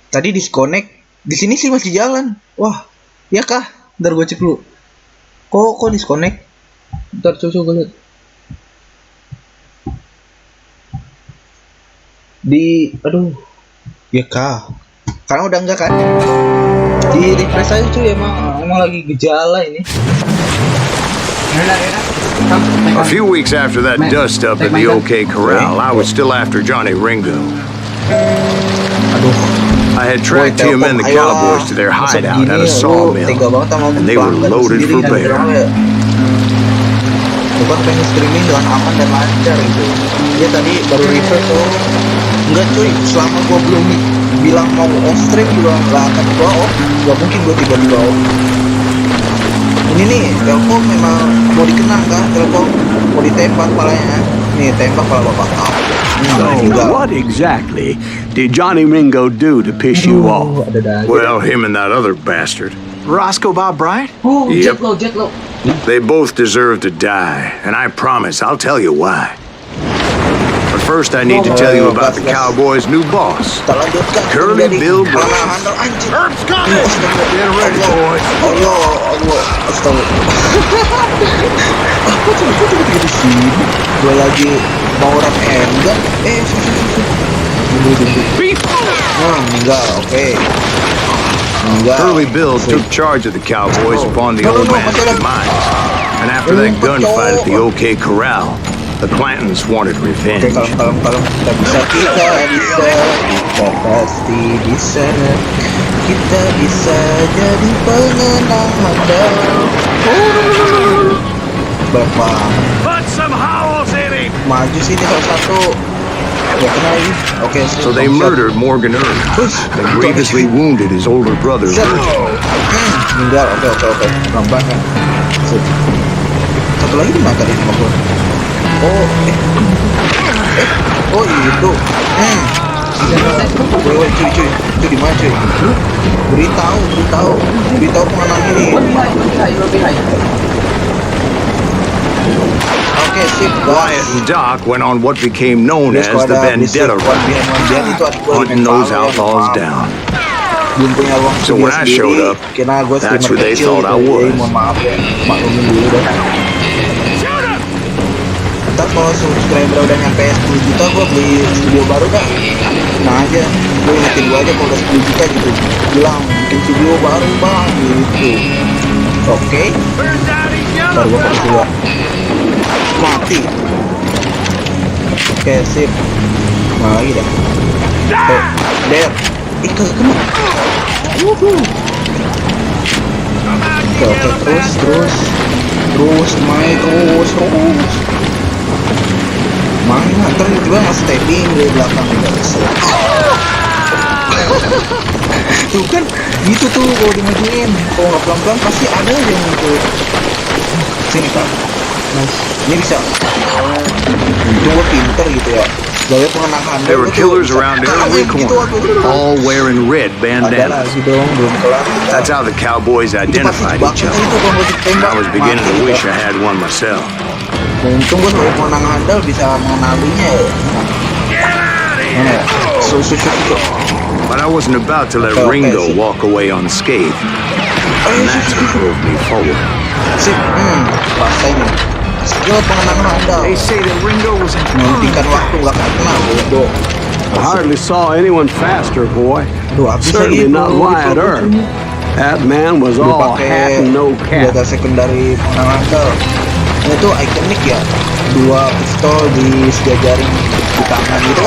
Tadi disconnect, di sini sih masih jalan. Wah, ya kah? Ntar gue cek dulu. Kok disconnect? Ntar coba gue lihat. Aduh, ya kah? Karena udah enggak kan? Di refresh aja cuy, emang lagi gejala ini. A few weeks after that dust up in the OK Corral, I was still after Johnny Ringo. I had tracked him and the cowboys to their hideout at a sawmill, and they were loaded for bear. Bukan pengen streaming dengan aman dan lancar itu. Dia tadi baru refresh enggak cuy, selama gua belum bilang mau off stream juga nggak akan gua off. Gak mungkin gua tiba-tiba off. Ini nih, Telkom memang mau dikenang kan? Telkom mau ditembak palanya. Nih, tembak pala bapak kau. So, what exactly did Johnny Ringo do to piss you off? Well, him and that other bastard. Roscoe Bob Bright? Yep. Jet low. They both deserve to die, and I promise I'll tell you why. But first I need to tell you about the Cowboys' new boss, Curly Bill Brooks. Herb's coming! Get ready, boys. Gue lagi mau orang enggak? Enggak, oke. Curly Bill took charge of the Cowboys upon the old man's demise, and after that gunfight at the OK Corral, the Clantons wanted revenge. Kalem. Kita pasti bisa. Kita bisa jadi pengenang handal. Bapak. Put some howls in him! Maju sini salah satu. Okay, so they murdered Morgan Earl and grievously wounded his older brother, Virgil. Meninggal, oke. Lambat kan. Satu lagi di mata ini sama gue. Oh itu. Woi cuy, itu di mana cuy? Beritahu pengenang ini. Okay, sip, Wyatt and Doc went on what became known as the Vendetta Run, hunting those outlaws down. So when I showed up, that's who they thought I was. Ntar kalau subscriber udah nyampe 10 juta gue beli studio baru dah. Nah aja, gue ingetin gue aja kalau udah 10 juta gitu, bilang bikin studio baru bang gitu. Oke, ntar gue kasih dua mati. Oke, sip. Nah lagi dah. Der. Kena. Oke, terus main terus. Mana ntar juga nggak stepping dari belakang guys. Tuh kan gitu tuh kalau dimajuin, kalau nggak pelan-pelan pasti ada aja yang ngikut. Sini Pak. Nice. Ini bisa. Gue pinter gitu ya. Gaya pengenang handal. There were killers around every corner, all wearing red bandanas. That's how the Cowboys identified each other. I was beginning to wish I had one myself. Untung gue sebagai pengenang handal bisa mengenalinya ya. But I wasn't about to let Ringo walk away unscathed. And that's what drove me forward. Sip, pas ini. Skill pengenang handal. They say that Ringo was in menghentikan waktu gak kena bodoh. I hardly saw anyone faster, boy. Certainly not Wyatt Earp. That man was all hat and no cap. Senjata sekundari pengenang handal. Ini tuh ikonik ya. Dua pistol disejajarin di tangan gitu.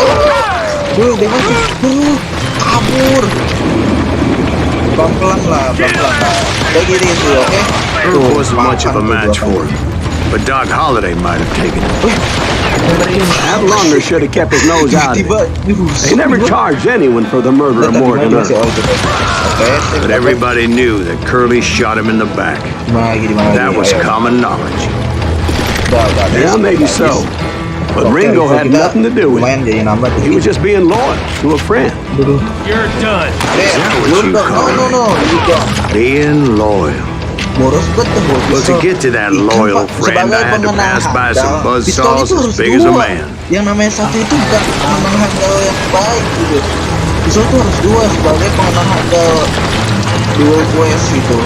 Bebas tuh. Kabur. Pelan-pelan lah. Kayak gini tuh, oke? It wasn't much of a match for him, but Doc Holliday might have taken it. Avalonger should have kept his nose out of it. They never charged anyone for the murder of Morgan Earl. But everybody knew that Curly shot him in the back. That was common knowledge. Yeah, maybe so. But Ringo had nothing to do with it. He was just being loyal to a friend. You're done. Is that what you call it? Being loyal. Well, to get to that loyal friend, I had to pass by some buzzsaws as big as a man. Yang namanya satu itu bukan pengenang handal yang baik gitu. Pistol itu harus dua sebagai pengenang handal dual quest gitu.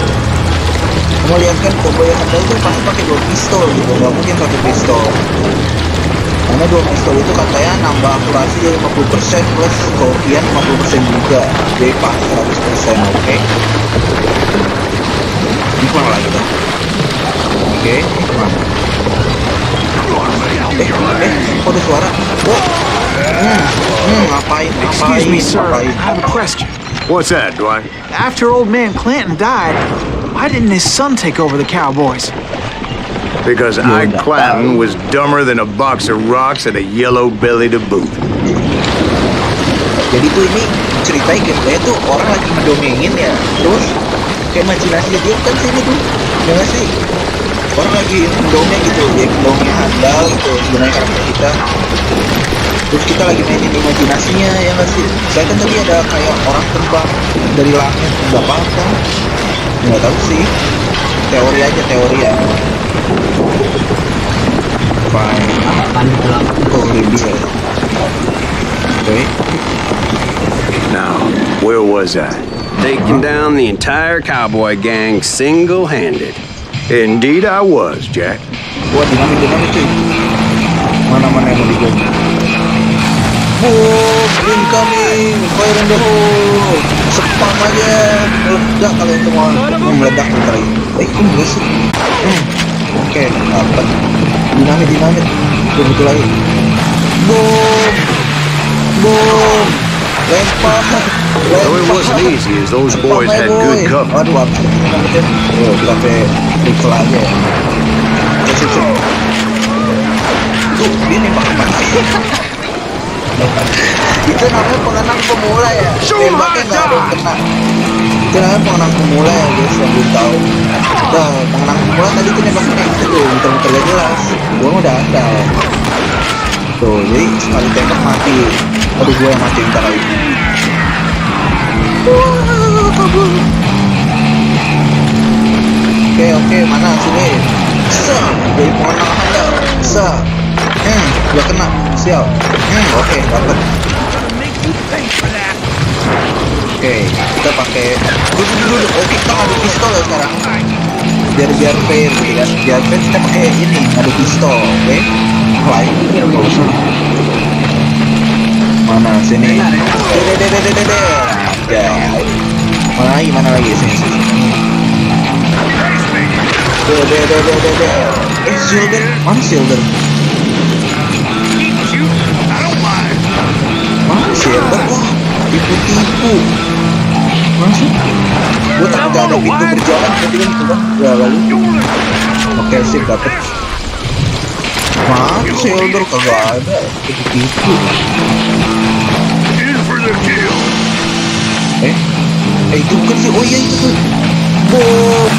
Kamu lihat kan cowboy handal itu pasti pakai dua pistol gitu, nggak mungkin satu pistol. Karena dua pistol itu katanya nambah akurasi dari 50% plus kehokian 50% juga. Jadi pas 100%, oke? Ini kemana lagi tuh? Oke, ini kemana? Kok ada suara? Oh, ngapain? Excuse me, sir. I have a question. What's that, Dwight? After old man Clanton died, why didn't his son take over the Cowboys? Because Ike Clanton was dumber than a box of rocks and a yellow belly to boot. Jadi tuh ini ceritanya gameplay tuh orang lagi ngedongengin ya, terus kayak imajinasi dia kan sini tuh, ya nggak sih? Orang lagi ngedongeng gitu, dia ngedongeng handal gitu sebenarnya karakter kita. Terus kita lagi mainin imajinasinya, ya nggak sih? Saya kan tadi ada kayak orang terbang dari langit, nggak apa-apa, nggak tahu sih. Teori aja, teori ya. Fine. Oh, reveal. Okay. Now, where was I? Taking down the entire cowboy gang single-handed. Indeed I was, Jack. Wah, dinamit cuy. Mana-mana yang mau dibuat. Boom, incoming, fire in the hole. Spam aja, meledak kalian semua. Meledak bentar lagi. Kok enggak sih? Oke, dapat. Dinamit. Betul lagi. Boom, boom. Lempar. Though it wasn't easy, as those boys had good cover. Aduh, pakai rifle aja ya. Cek. Tuh, dia nembak apa? Itu namanya pengenang pemula ya. Tembaknya nggak ada yang kena. Itu namanya pengenang pemula ya guys, yang belum tahu. Dah, pengenang pemula tadi tuh nembaknya kayak gitu tuh, muter-muter gak jelas. Gua udah handal. Tuh, jadi sekali tembak mati. Aduh, gua yang mati bentar lagi. Kabur. Oke, mana sini? Jadi pengenang handal. Udah kena, siap. Oke, dapat. Oke, kita pakai dulu. Oke, kita ngadu pistol ya sekarang. Biar fair gitu kan. Biar fair kita pakai ini, ngadu pistol, oke? Lain. Mana sini? Ya. Mana lagi sini. Silver, mana Silver? Mana Silver? Wah, tipu. Mana sih? Gue tak ada pintu berjalan, berarti kan itu kan? Ya lalu. Oke, sip, dapet. Mana Silver? Kagak ada, tipu. Itu bukan sih? Oh iya itu tuh. Boom.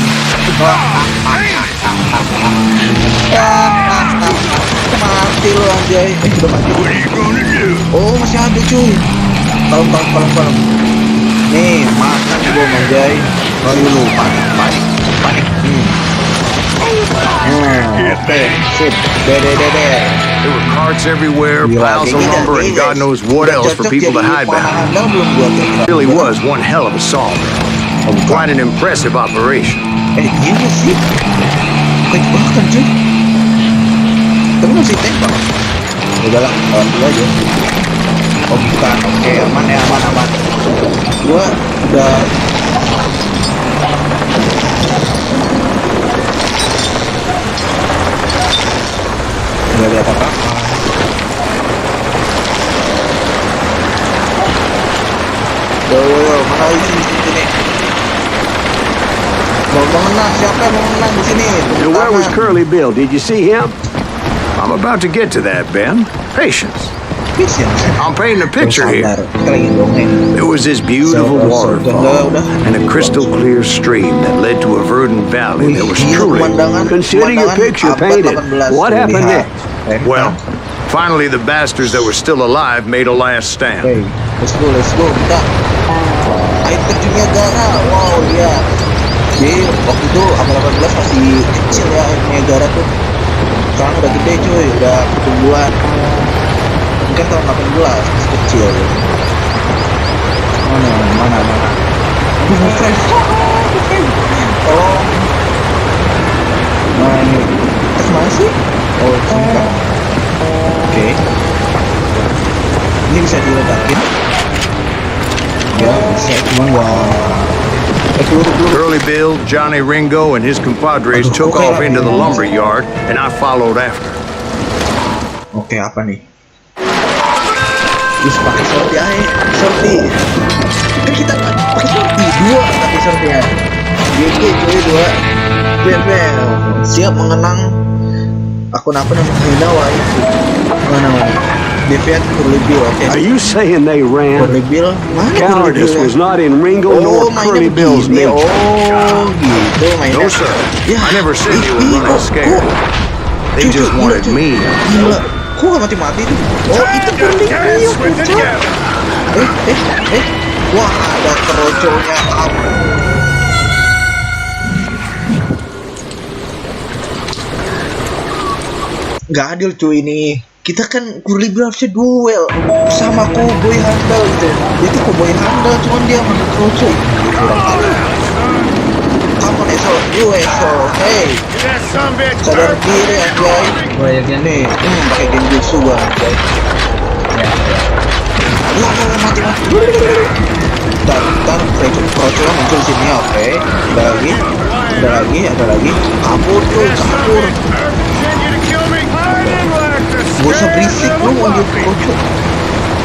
Mati lo anjay. Udah mati. Oh masih ada cuy. Kalem. Nih makan bom anjay. Baru lu panik. Oke, sip. Dede. There were carts everywhere, piles of lumber, and God knows what else for people to hide behind. It really was one hell of a solve. Quite an impressive operation. Iya sih. Baik banget cuy. Tapi masih tembak. Udahlah, dulu aja. Oh bukan, oke, aman. Gua udah nggak lihat apa-apa. Yo, mana lagi sini? Mau menang, siapa yang mau menang di sini? Where was Curly Bill? Did you see him? I'm about to get to that, Ben. Patience. I'm painting a picture here. There was this beautiful waterfall and a crystal clear stream that led to a verdant valley that was truly... Consider your picture painted. What happened next? Well, finally the bastards that were still alive made a last stand. Oke, let's go. Kita air terjunnya Gara. Wow, lihat. Jadi waktu itu abad 18 masih kecil ya air Niagara tuh. Sekarang udah gede cuy, udah pertumbuhan. Mungkin tahun 18 masih kecil. Mana. Bukan. Tolong. Nah ini. Terus mana sih? Oh, sini. Oke. Ini bisa diledakin. Ya, bisa. Cuman Curly Bill, Johnny Ringo, and his compadres took off into the lumber yard, and I followed after. Oke, apa nih? Terus pakai sorti aja, sorti. Kan kita pakai sorti 2 tapi sortinya. GG cuy 2. Bel. Siap mengenang akun-akun yang menghina itu. Mana? Deviant Curly Bill, oke. Are you saying they ran? Curly Bill, mana Curly Cowardice Bill? was not in Ringo nor Curly Bill's nature. Oh, gitu mainnya. No, sir. Ya. I never said you were running scared. They just wanted me. Gila. Kok gak mati-mati tuh? Oh, itu Curly Bill, pucat. Wah, ada keroconya apa? Gak adil cuy ini. Kita kan Curly Bill harusnya duel sama Cowboy Handal gitu. Itu Cowboy Handal cuman dia malah keroco. Kurang ajar. Come on Esol, you Esol, hey. Sadar diri anjay. Nih, pakai genjutsu gua anjay. Wah, mati. Ntar keroco muncul sini, oke. Ada lagi. Kabur. Gak usah berisik lu mau jadi keroco.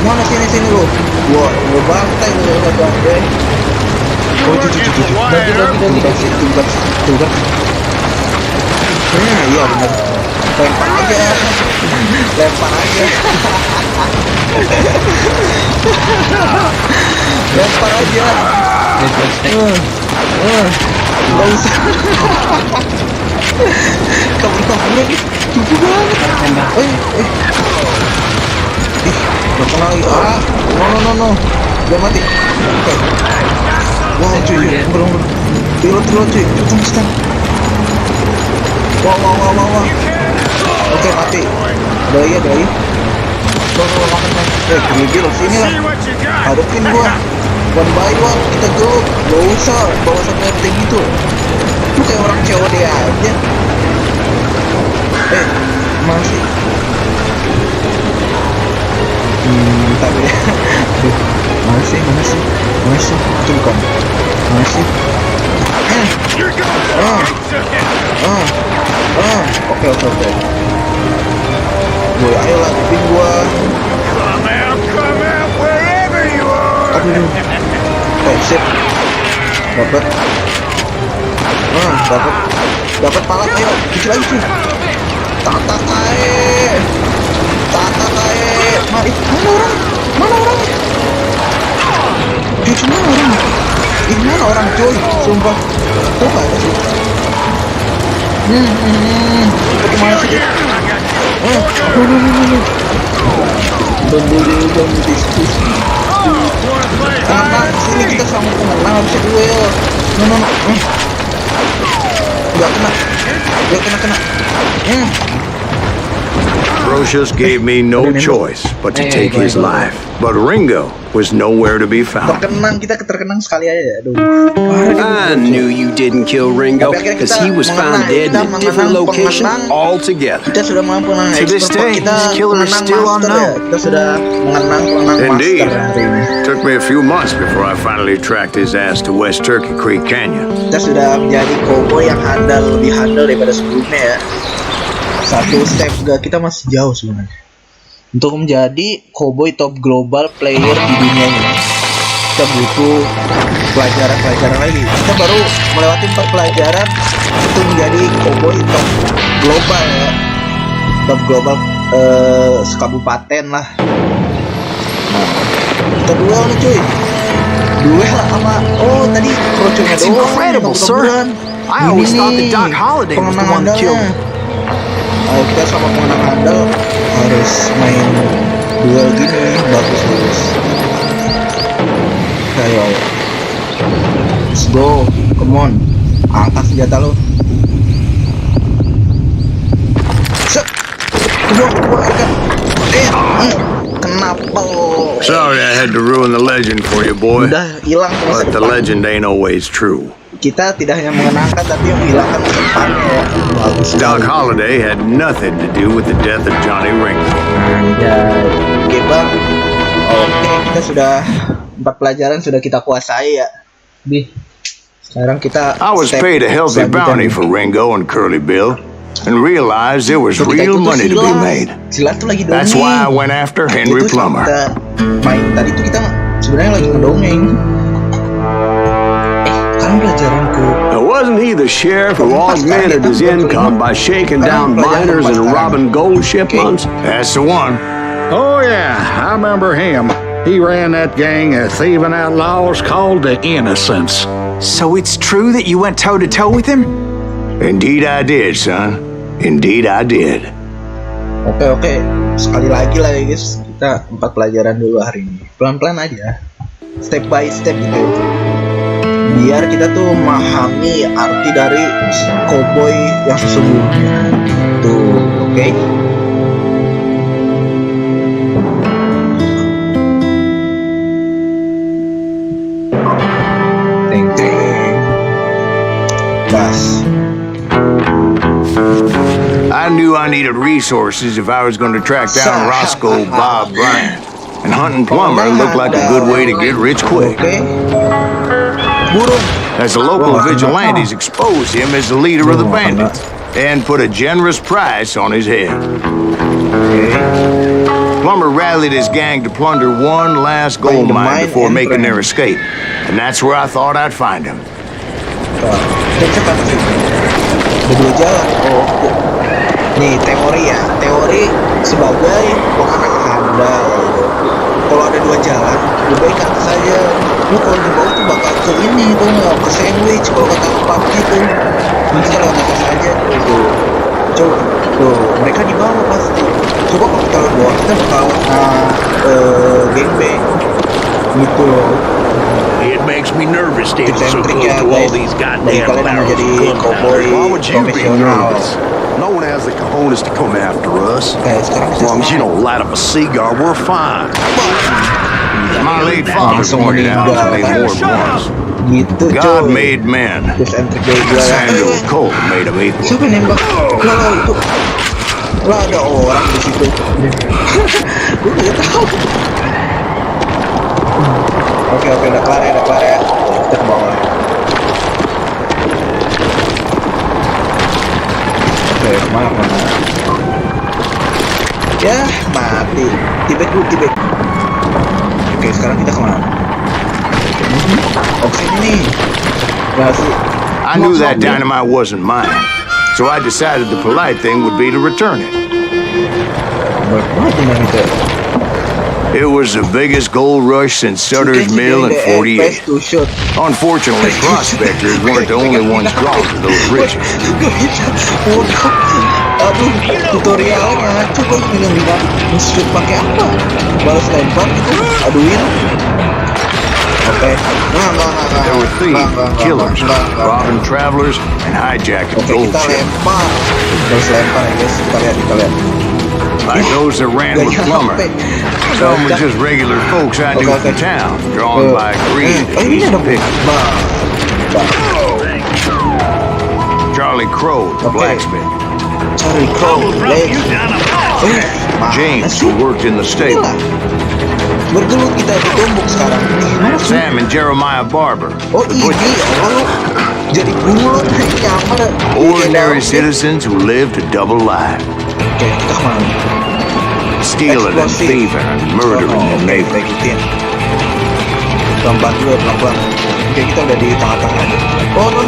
Mana sini lu? Gua bantai lu ya bantai. Oh itu. Tuh kan. Iya benar. Lempar aja. Lempar aja. Gak usah. Kabur-kaburan nih. Cupu banget. Gak kena lagi. No. Udah mati. Oke. Wow cuy. Belum. Reload cuy. Cepetan. Wow. Oke mati. Ada lagi. Makan. Gigi loh sini lah. Hadapin gua. One by one kita gelup. Gak usah bawa sampai RT gitu. Lu kayak orang COD aja. Masih. Tapi masih. Itu bukan. Masih. Oke. Boy, ayolah, ping gua. Aduh. Sip. Dapat palat, ayo. Kecil lagi cuy. Tata kae. Mari, mana orang? Cuy, mana orang? Mana orang cuy? Sumpah. Kok gak ada sih? Bagaimana sih dia? Don't diskusi. Tenang, sini kita sama pengenang harusnya duel. No. Gak kena. Brocious gave me no choice but to take his life. But Ringo was nowhere to be found. Kita terkenang sekali aja ya. Aduh. I knew you didn't kill Ringo because he was found dead in a different location altogether. Kita sudah mengenang To this day, his killer is still unknown. Kita sudah mengenang Indeed. master hari ini. Took me a few months before I finally tracked his ass to West Turkey Creek Canyon. Kita sudah menjadi cowboy yang lebih handal daripada sebelumnya ya. Satu step kita masih jauh sebenarnya untuk menjadi cowboy top global player di dunia ini. Kita butuh pelajaran lagi. Kita baru melewati 4 pelajaran untuk menjadi cowboy top global ya. top global sekabupaten lah. Nah, kita duel nih cuy. Duel sama tadi kroconya It's incredible, sir. I always thought that Doc Holliday was the one that killed him. Ayo kita sama pengenang handal harus main duel gini, bagus. Ayo. Let's go, come on. Angkat senjata lo. Set. Kedua, kenapa lo? Sorry I had to ruin the legend for you, boy. Udah hilang But the legend ain't always true. Kita tidak hanya mengenangkan tapi yang menghilangkan masa depannya ya. Bagus. Doc Holliday had nothing to do with the death of Johnny Ringo. Oke bang. Oke, kita sudah 4 pelajaran sudah kita kuasai ya. Sekarang kita I was paid a healthy bounty for Ringo and Curly Bill, and realized there was real money to be made. Silat tuh lagi dongeng. That's why I went after Henry Plummer. Kita main tadi tuh kita sebenarnya lagi ngedongeng. Sekarang pelajaran ke. Now, wasn't he the sheriff who augmented his income by shaking down miners and robbing gold shipments? That's the one. Oh, yeah, I remember him. He ran that gang of thieving outlaws called the Innocents. So it's true that you went toe-to-toe with him? Indeed I did, son. Indeed I did. Oke. Sekali lagi lah ya guys. Kita 4 pelajaran dulu hari ini. Pelan-pelan aja. Step by step gitu. Biar kita tuh memahami arti dari cowboy yang sesungguhnya. Tuh, oke. I knew I needed resources if I was going to track down Roscoe Bob Bryant, and hunting Plummer looked like a good way to get rich quick. As the local vigilantes exposed him as the leader of the bandits, and put a generous price on his head. Plummer rallied his gang to plunder one last gold mine before making their escape, and that's where I thought I'd find him. Dua jalan. Nih teori sebagai pengenang handal. Kalau ada 2 jalan, lebih baik atas saja. Lu kalau di bawah tuh bakal ke ini tuh nggak ke sandwich kalau kata pap gitu. Nanti kalau atas saja tuh. Coba tuh mereka di bawah pasti. Coba kalau kita di bawah kita bakal gangbang gitu loh. It makes me nervous standing so close to all these goddamn barrels of gunpowder. Why would you be nervous? No one has the cojones to come after us. As long as you don't light up a cigar, we're fine. My late father pointed out to me more than once. God made men. Samuel Cole made them equal. Siapa nembak? Kalau itu lah ada orang di situ. Gue nggak tahu. Oke, udah kelar ya. Kita ke bawah. Oke, mana? Ya, mati. Tibet. Oke, sekarang kita kemana? Oke, ini. I knew that dynamite wasn't mine, so I decided the polite thing would be to return it. It was the biggest gold rush since Sutter's Mill in 48. Unfortunately, prospectors weren't the only ones drawn to those riches. Aduh, tutorialnya coba lihat shoot pakai apa? Balas lempar gitu, aduin. Oke. There were thieves, killers, robbing travelers, and hijacking gold ships. Kita lempar. Balas lempar ya guys, kita lihat. Like those that ran with Plummer. Some were just regular folks I knew from town, drawn by greed and easy picking. Charlie Crow, the blacksmith. Charlie Crow, James, who worked in the stable. Bergelut kita ditumbuk sekarang. Sam and Jeremiah Barber. Oh ini, jadi bulut. Ordinary citizens who lived a double life. Oke, kita kemana? Stealing and thieving and murdering their neighbors. Pelan-pelan. Oke, kita udah di tengah-tengah. Oh, no.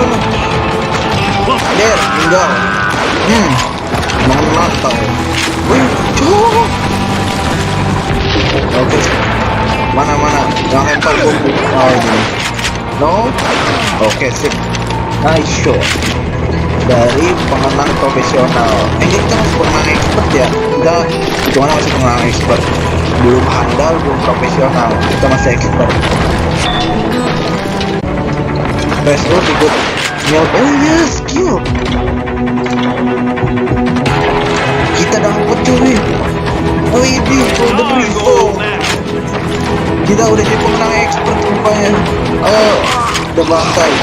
There, tinggal. Menantang. Wih, cowok. Oke. Mana? Yang lempar bom. Oh ini. No. Oke, sip. Nice shot. Dari pengenang profesional. Ini kita masih pengenang expert ya. Kita hitungannya masih pengenang expert. Belum handal, belum profesional. Kita masih expert. Best road ikut. Oh yes, skill. Kita dapat cuy. Oh ini golden rifle. Kita udah jadi pengenang expert rupanya. Udah bantai.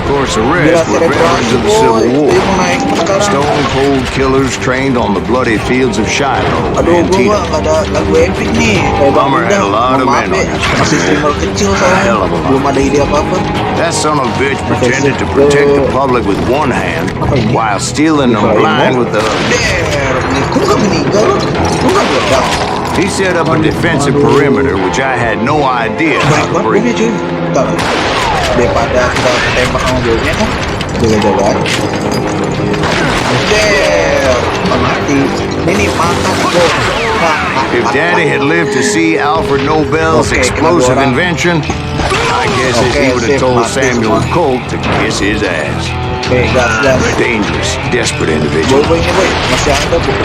Of course, the rest were veterans of the Civil War. Stone cold killers trained on the bloody fields of Shiloh and Antietam. Ada lagu epic nih. Bummer had a lot of men on his Masih streamer kecil saya. Belum ada ide apa-apa. That son of a bitch pretended to protect the public with one hand while stealing them blind with the other. Kok gak meninggal? Kok gak meledak? He set up a defensive perimeter which I had no idea how to breach. Cuy. Daripada kita tembak sama bomnya kan, jaga-jaga. Mati. Ini mantap kok. If Daddy had lived to see Alfred Nobel's explosive invention, I guess he would have told Samuel Colt to kiss his ass. Gas. Dangerous, desperate individual.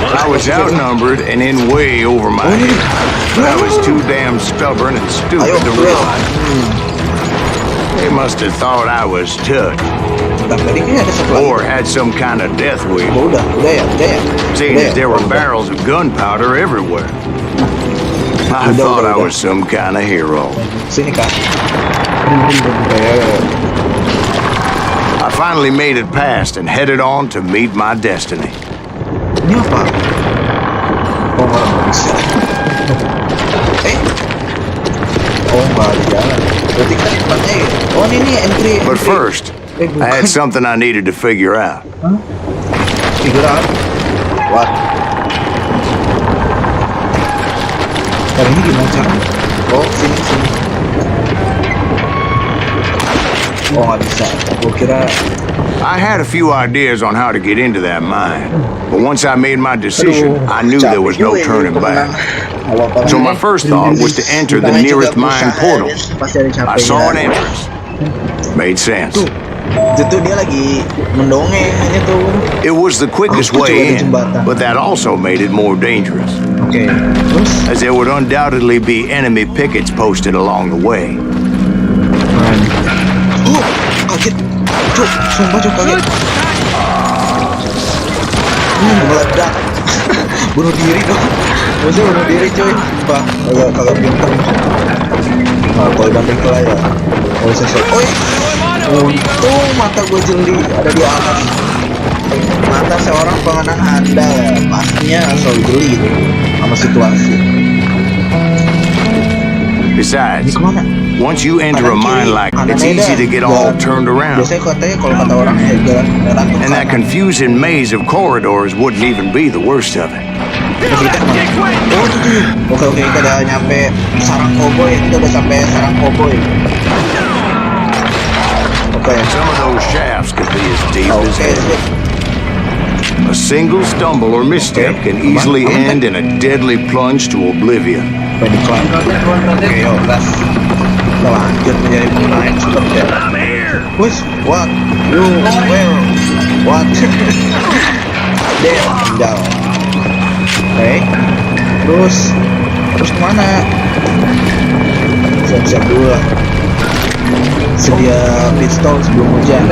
I was outnumbered and in way over my head, but I was too damn stubborn and stupid to realize. They must have thought I was tough. Or had some kind of death wish. Seeing as there were barrels of gunpowder everywhere. I thought I was some kind of hero. I finally made it past and headed on to meet my destiny. But first, I had something I needed to figure out. Figure out? What? Ini gimana cara? Oh, sini. Oh, nggak bisa. Gua kira. I had a few ideas on how to get into that mine, but once I made my decision, I knew there was no turning back. So my first thought was to enter the nearest mine portal. I saw an entrance. Made sense. It was the quickest way in, but that also made it more dangerous. As there would undoubtedly be enemy pickets posted along the way. Kaget. Sumpah kaget. Meledak. Bunuh diri dong. Maksudnya bunuh diri cuy. Sumpah, kagak pinter. Nah, kalau banding ke layar. Kalau sesuatu. Untung mata gue jeli ada di atas. Mata seorang pengenang handal. Pastinya selalu jeli gitu sama situasi. Besides, once you enter a mine like that, it's easy to get all turned around. And that confusing maze of corridors wouldn't even be the worst of it. Oke, kita udah nyampe sarang koboi. Some of those shafts could be as deep as hell. A single stumble or misstep can easily end in a deadly plunge to oblivion. Oke, yuk, gas. Kita lanjut menjadi pengenang expert ya. What? You will. What? Handal. Oke. Terus kemana? Siap-siap dulu lah. Sedia pistol sebelum hujan.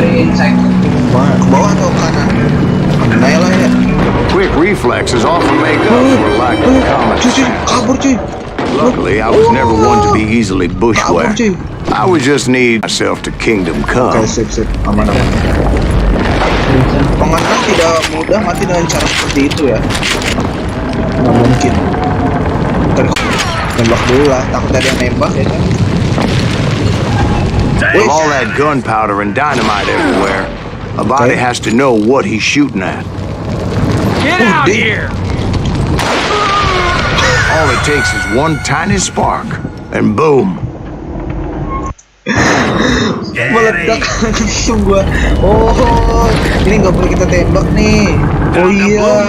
Mana? Ke bawah atau ke kanan? Mana lah ya? Quick reflexes often make up for a lack of common sense. Kabur cuy. Luckily, I was never one to be easily bushwhacked. I would just need myself to kingdom come. Oke, sip. Aman. Pengenang tidak mudah mati dengan cara seperti itu ya. Nggak mungkin. Nembak dulu lah, takut ada yang nembak ya kan. With all that gunpowder and dynamite everywhere, a body has to know what he's shooting at. Get out here! All it takes is one tiny spark, and boom. Meledak langsung gua. Oh, ini nggak boleh kita tembak nih. Oh iya.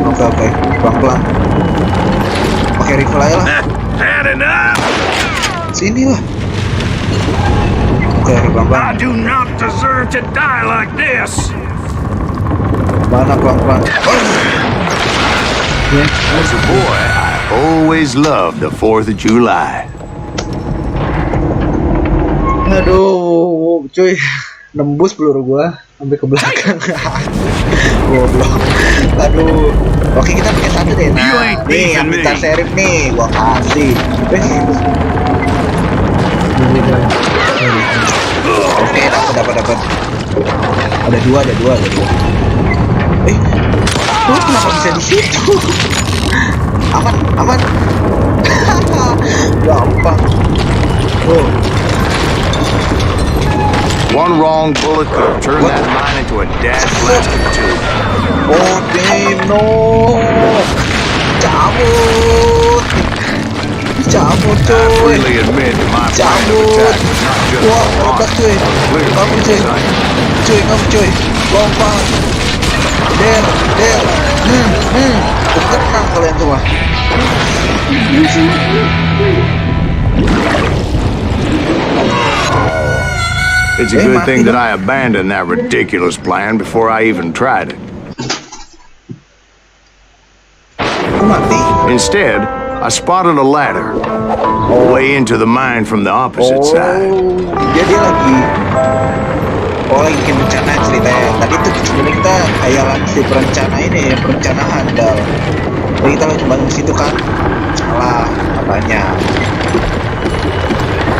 Oke, pelan-pelan. Pakai rifle aja lah. Sini lah. Oke, pelan-pelan. Mana pelan-pelan? As a boy, I always loved the 4th of July. Aduh, cuy, nembus peluru gua sampai ke belakang. Goblok. Aduh. Oke, kita pakai satu deh. Nah, nih yang minta serif nih, gua kasih. Oke, dapat. Ada dua. Lu kenapa bisa di situ? Aman. Gampang. Oh. One wrong bullet could have turned that mine into a dead plastic tube. Oh damn, no. Cabut cuy. Really admit my Cabut. Wah, meledak cuy. Kamu cuy. Lompat. Der. Tenang kalian semua. It's a good thing that I abandoned that ridiculous plan before I even tried it. Instead, I spotted a ladder way into the mine from the opposite side. Dia lagi bikin rencana ceritanya. Tadi tuh sebenarnya kita hayalan si perencana Handal. Jadi kita coba ke situ kan, salah katanya.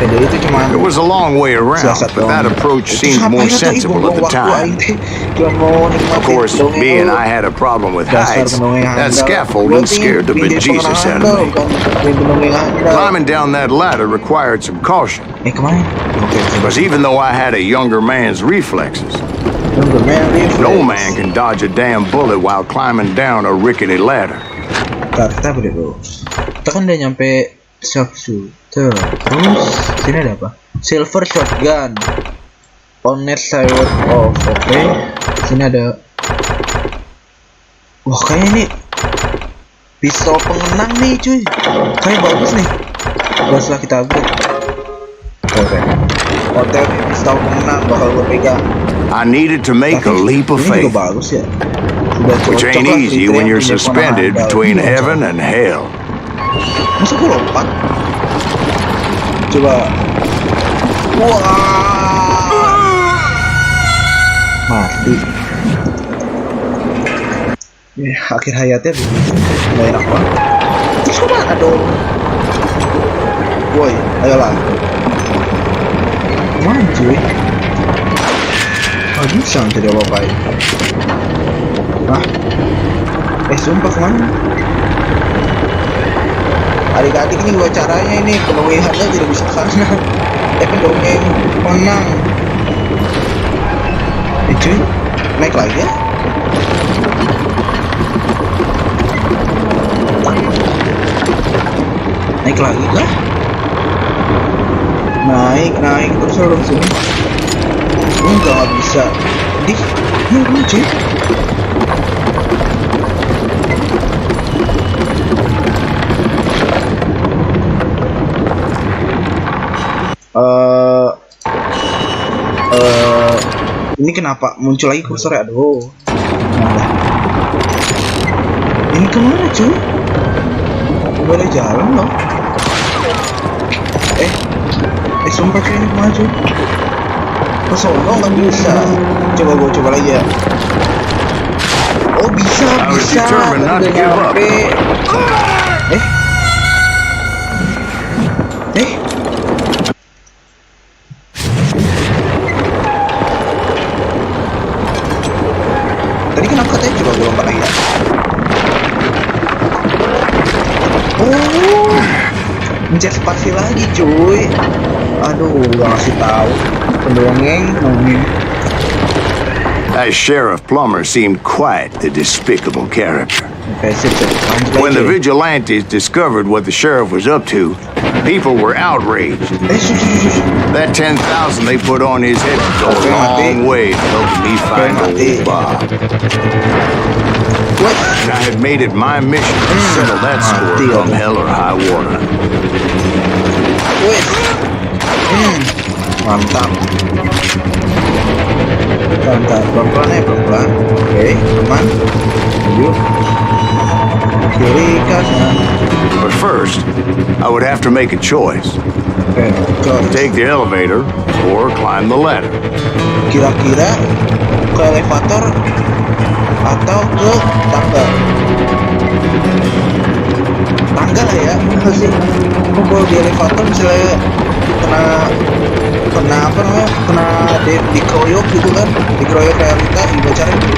It was a long way around, but that approach seemed more sensible at the time. Of course, being I had a problem with heights, that scaffolding scared the bejesus out of me. Climbing down that ladder required some caution, because even though I had a younger man's reflexes, no man can dodge a damn bullet while climbing down a rickety ladder. Kita kan udah nyampe sharpshooter. Terus sini ada apa? Silver shotgun. Honest side off. Oke. Sini ada. Wah, kayaknya ini pisau pengenang nih, cuy. Kayak bagus nih. Setelah kita upgrade. Oke. Hotel pisau pengenang bakal gue pegang. I needed to make a leap of faith, bagus ya. which ain't easy when you're suspended between heaven and hell. Masa gue lompat? Coba. Wah. Mati. Akhir hayatnya begitu. Nggak enak banget. Terus kemana dong? Woi, ayolah. Kemana cuy? Oh, bisa nanti dia bawain. Hah? Sumpah kemana? Adik-adik ini gua caranya ini penuhi Handal tidak bisa sana. Pendongeng menang. Cuy, naik lagi ya? Naik lagi kah? Naik terus orang sini. Enggak bisa. Ini cuy. Ini kenapa muncul lagi kursornya? Aduh. Ini kemana cuy? Gak ada jalan loh. Sumpah cuy, ini kemana cuy? Kesono nggak bisa. Coba lagi ya. Oh bisa. Udah nyampe. Tadi kenapa katanya coba gue lompat lagi ya? Oh, mencet spasi lagi cuy. Aduh, gak ngasih tahu. Pendongeng. That Sheriff Plummer seemed quite the despicable character. Okay, sip. When the vigilantes discovered what the sheriff was up to, people were outraged. That 10,000 they put on his head would go a long way to helping me find old Bob. And I had made it my mission to settle that score come hell or high water. Mantap. Pelan-pelan. Oke, aman. Yuk. Kiri kanan. But first, I would have to make a choice. Take the elevator or climb the ladder. Kira-kira ke elevator atau ke tangga? Tangga lah ya, bener sih. Kalau di elevator misalnya kena apa namanya? Kena dikeroyok gitu kan? Dikeroyok realita, gimana caranya?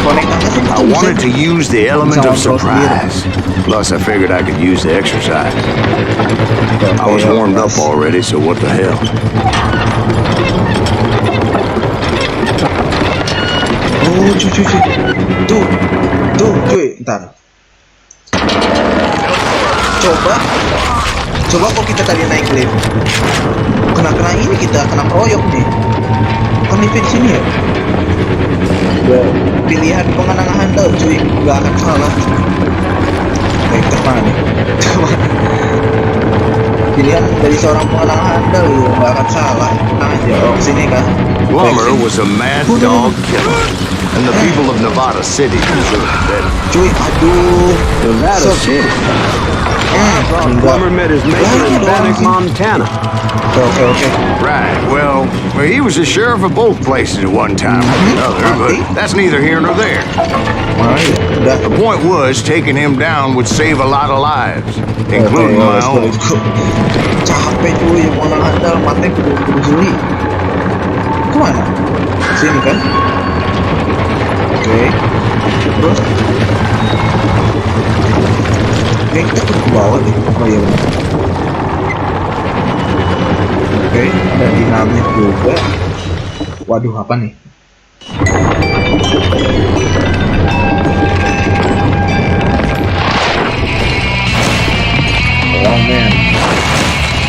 I wanted to use the element of surprise. Plus, I figured I could use the exercise. I was warmed up already, so what the hell? Oh, cuy. Tuh, cuy. Ntar. Coba kok kita tadi naik lift. Kena ini kita kena proyok nih. Kan lift di sini ya. Pilihan pengenang handal cuy, nggak akan salah. Kita mana nih? Pilihan dari seorang pengenang handal nggak akan salah. Aja sini kan. Plummer was a mad dog killer, and the people of Nevada City deserve better. Cuy, aduh. Nevada City. Plummer met his maker in Bannock, Montana. Okay. Right. Well, he was the sheriff of both places at one time or another, but that's neither here nor there. The point was, taking him down would save a lot of lives, including my own. Capek cuy, yang mana handal mati kudu jeli. Kemana? Sini kan? Oke. Terus? Kita tuh ke bawah nih. Oh iya benar. Oke, ada dinamit juga. Waduh, apa nih? Oh man,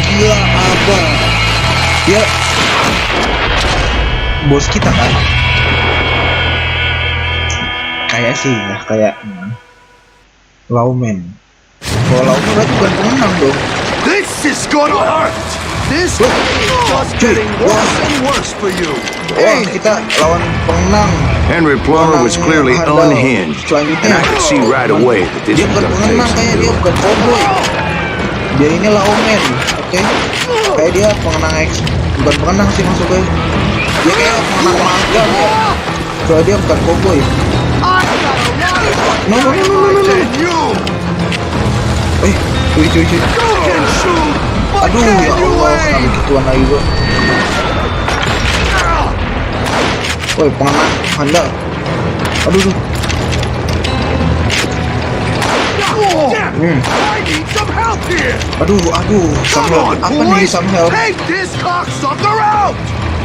gila apa? Ya, bos kita kan? Kayak sih, ya kayak Lawman. Kalau Lawman berarti bukan pengenang dong. This is gonna hurt. This is just getting worse and worse for you. Kita lawan pengenang. Henry Plummer was clearly unhinged, and I could see right away that this dia was bukan pengenang, kayak dia bukan cowboy. Dia ini Lawman, oke? Kayak dia bukan pengenang sih maksudnya. Dia kayak pengenang magang ya. Soalnya dia bukan cowboy. No. Cuy. Aduh, ya Allah, sampai gituan lagi gua. Woi, pengenang handal. Aduh. Aduh, some help. Apa nih some help?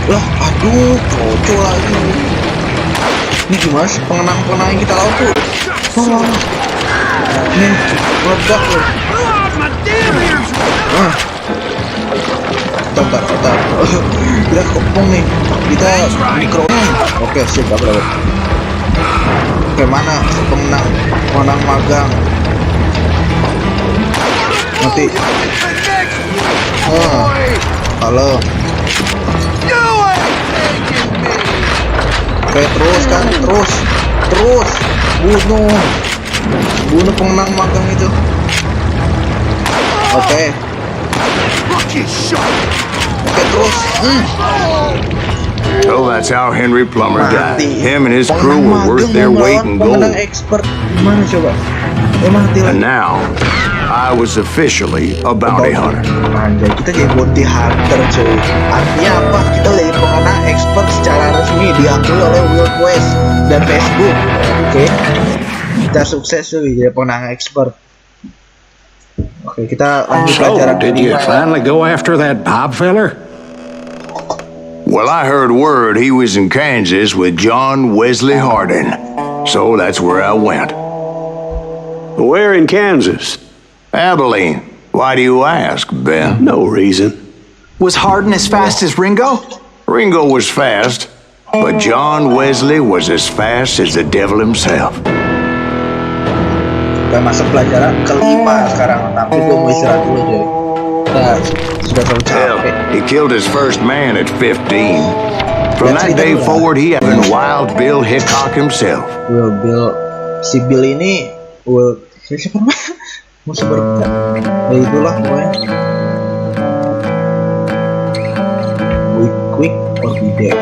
Lah, aduh, kocok lagi. Ini gimana sih pengenang yang kita lawan tuh? Ini meledak loh. Bentar. Kita kepung nih. Kita mikro. Oke, sip, berapa? Oke, mana pengenang magang? Mati. Halo. Oke, terus bunuh pengenang magang itu. Oke, terus. So that's how Henry Plummer died. Him and his crew were worth their weight in gold. Expert. Gimana coba? And now, I was officially a bounty hunter. Anjay, kita jadi bounty hunter cuy. Artinya apa? Kita jadi pengenang expert secara resmi diakui oleh Wild West dan Facebook. Oke. Kita sukses cuy jadi pengenang expert. Oke, kita lanjut pelajaran. So, did you finally go after that Bob feller? Well, I heard word he was in Kansas with John Wesley Hardin. So that's where I went. Where in Kansas? Abilene. Why do you ask, Ben? No reason. Was Hardin as fast as Ringo? Ringo was fast, but John Wesley was as fast as the devil himself. Udah masuk pelajaran kelima sekarang, tapi gue mau istirahat dulu cuy. Kita sudah terlalu capek. He killed his first man at 15. From that day forward, he had been Wild Bill Hickok himself. Si Bill ini, siapa namanya? Musuh berbeda. Ya itulah pokoknya. We quick or be dead.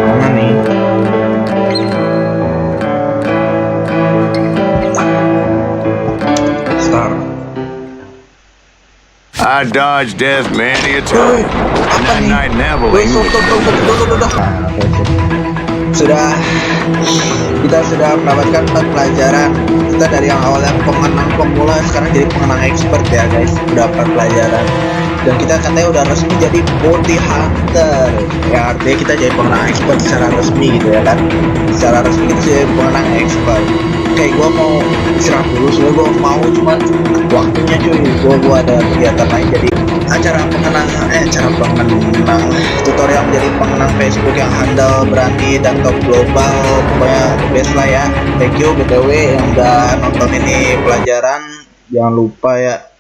Mana nih? Star. I dodged death many a time. And that night in Abilene Sudah, kita sudah mendapatkan 4 pelajaran. Kita dari yang awalnya pengenang pemula sekarang jadi pengenang expert ya guys. Udah 4 pelajaran. Dan kita katanya udah resmi jadi bounty hunter. Ya artinya kita jadi pengenang expert secara resmi gitu ya kan. Secara resmi kita jadi pengenang expert. Kayak gue mau istirahat dulu, soalnya gue mau cuman waktunya cuy. Gue ada kegiatan lain jadi acara pengenang tutorial menjadi pengenang Facebook yang handal, berani, dan top global. Pokoknya the best lah ya. Thank you BTW yang udah nonton ini pelajaran. Jangan lupa ya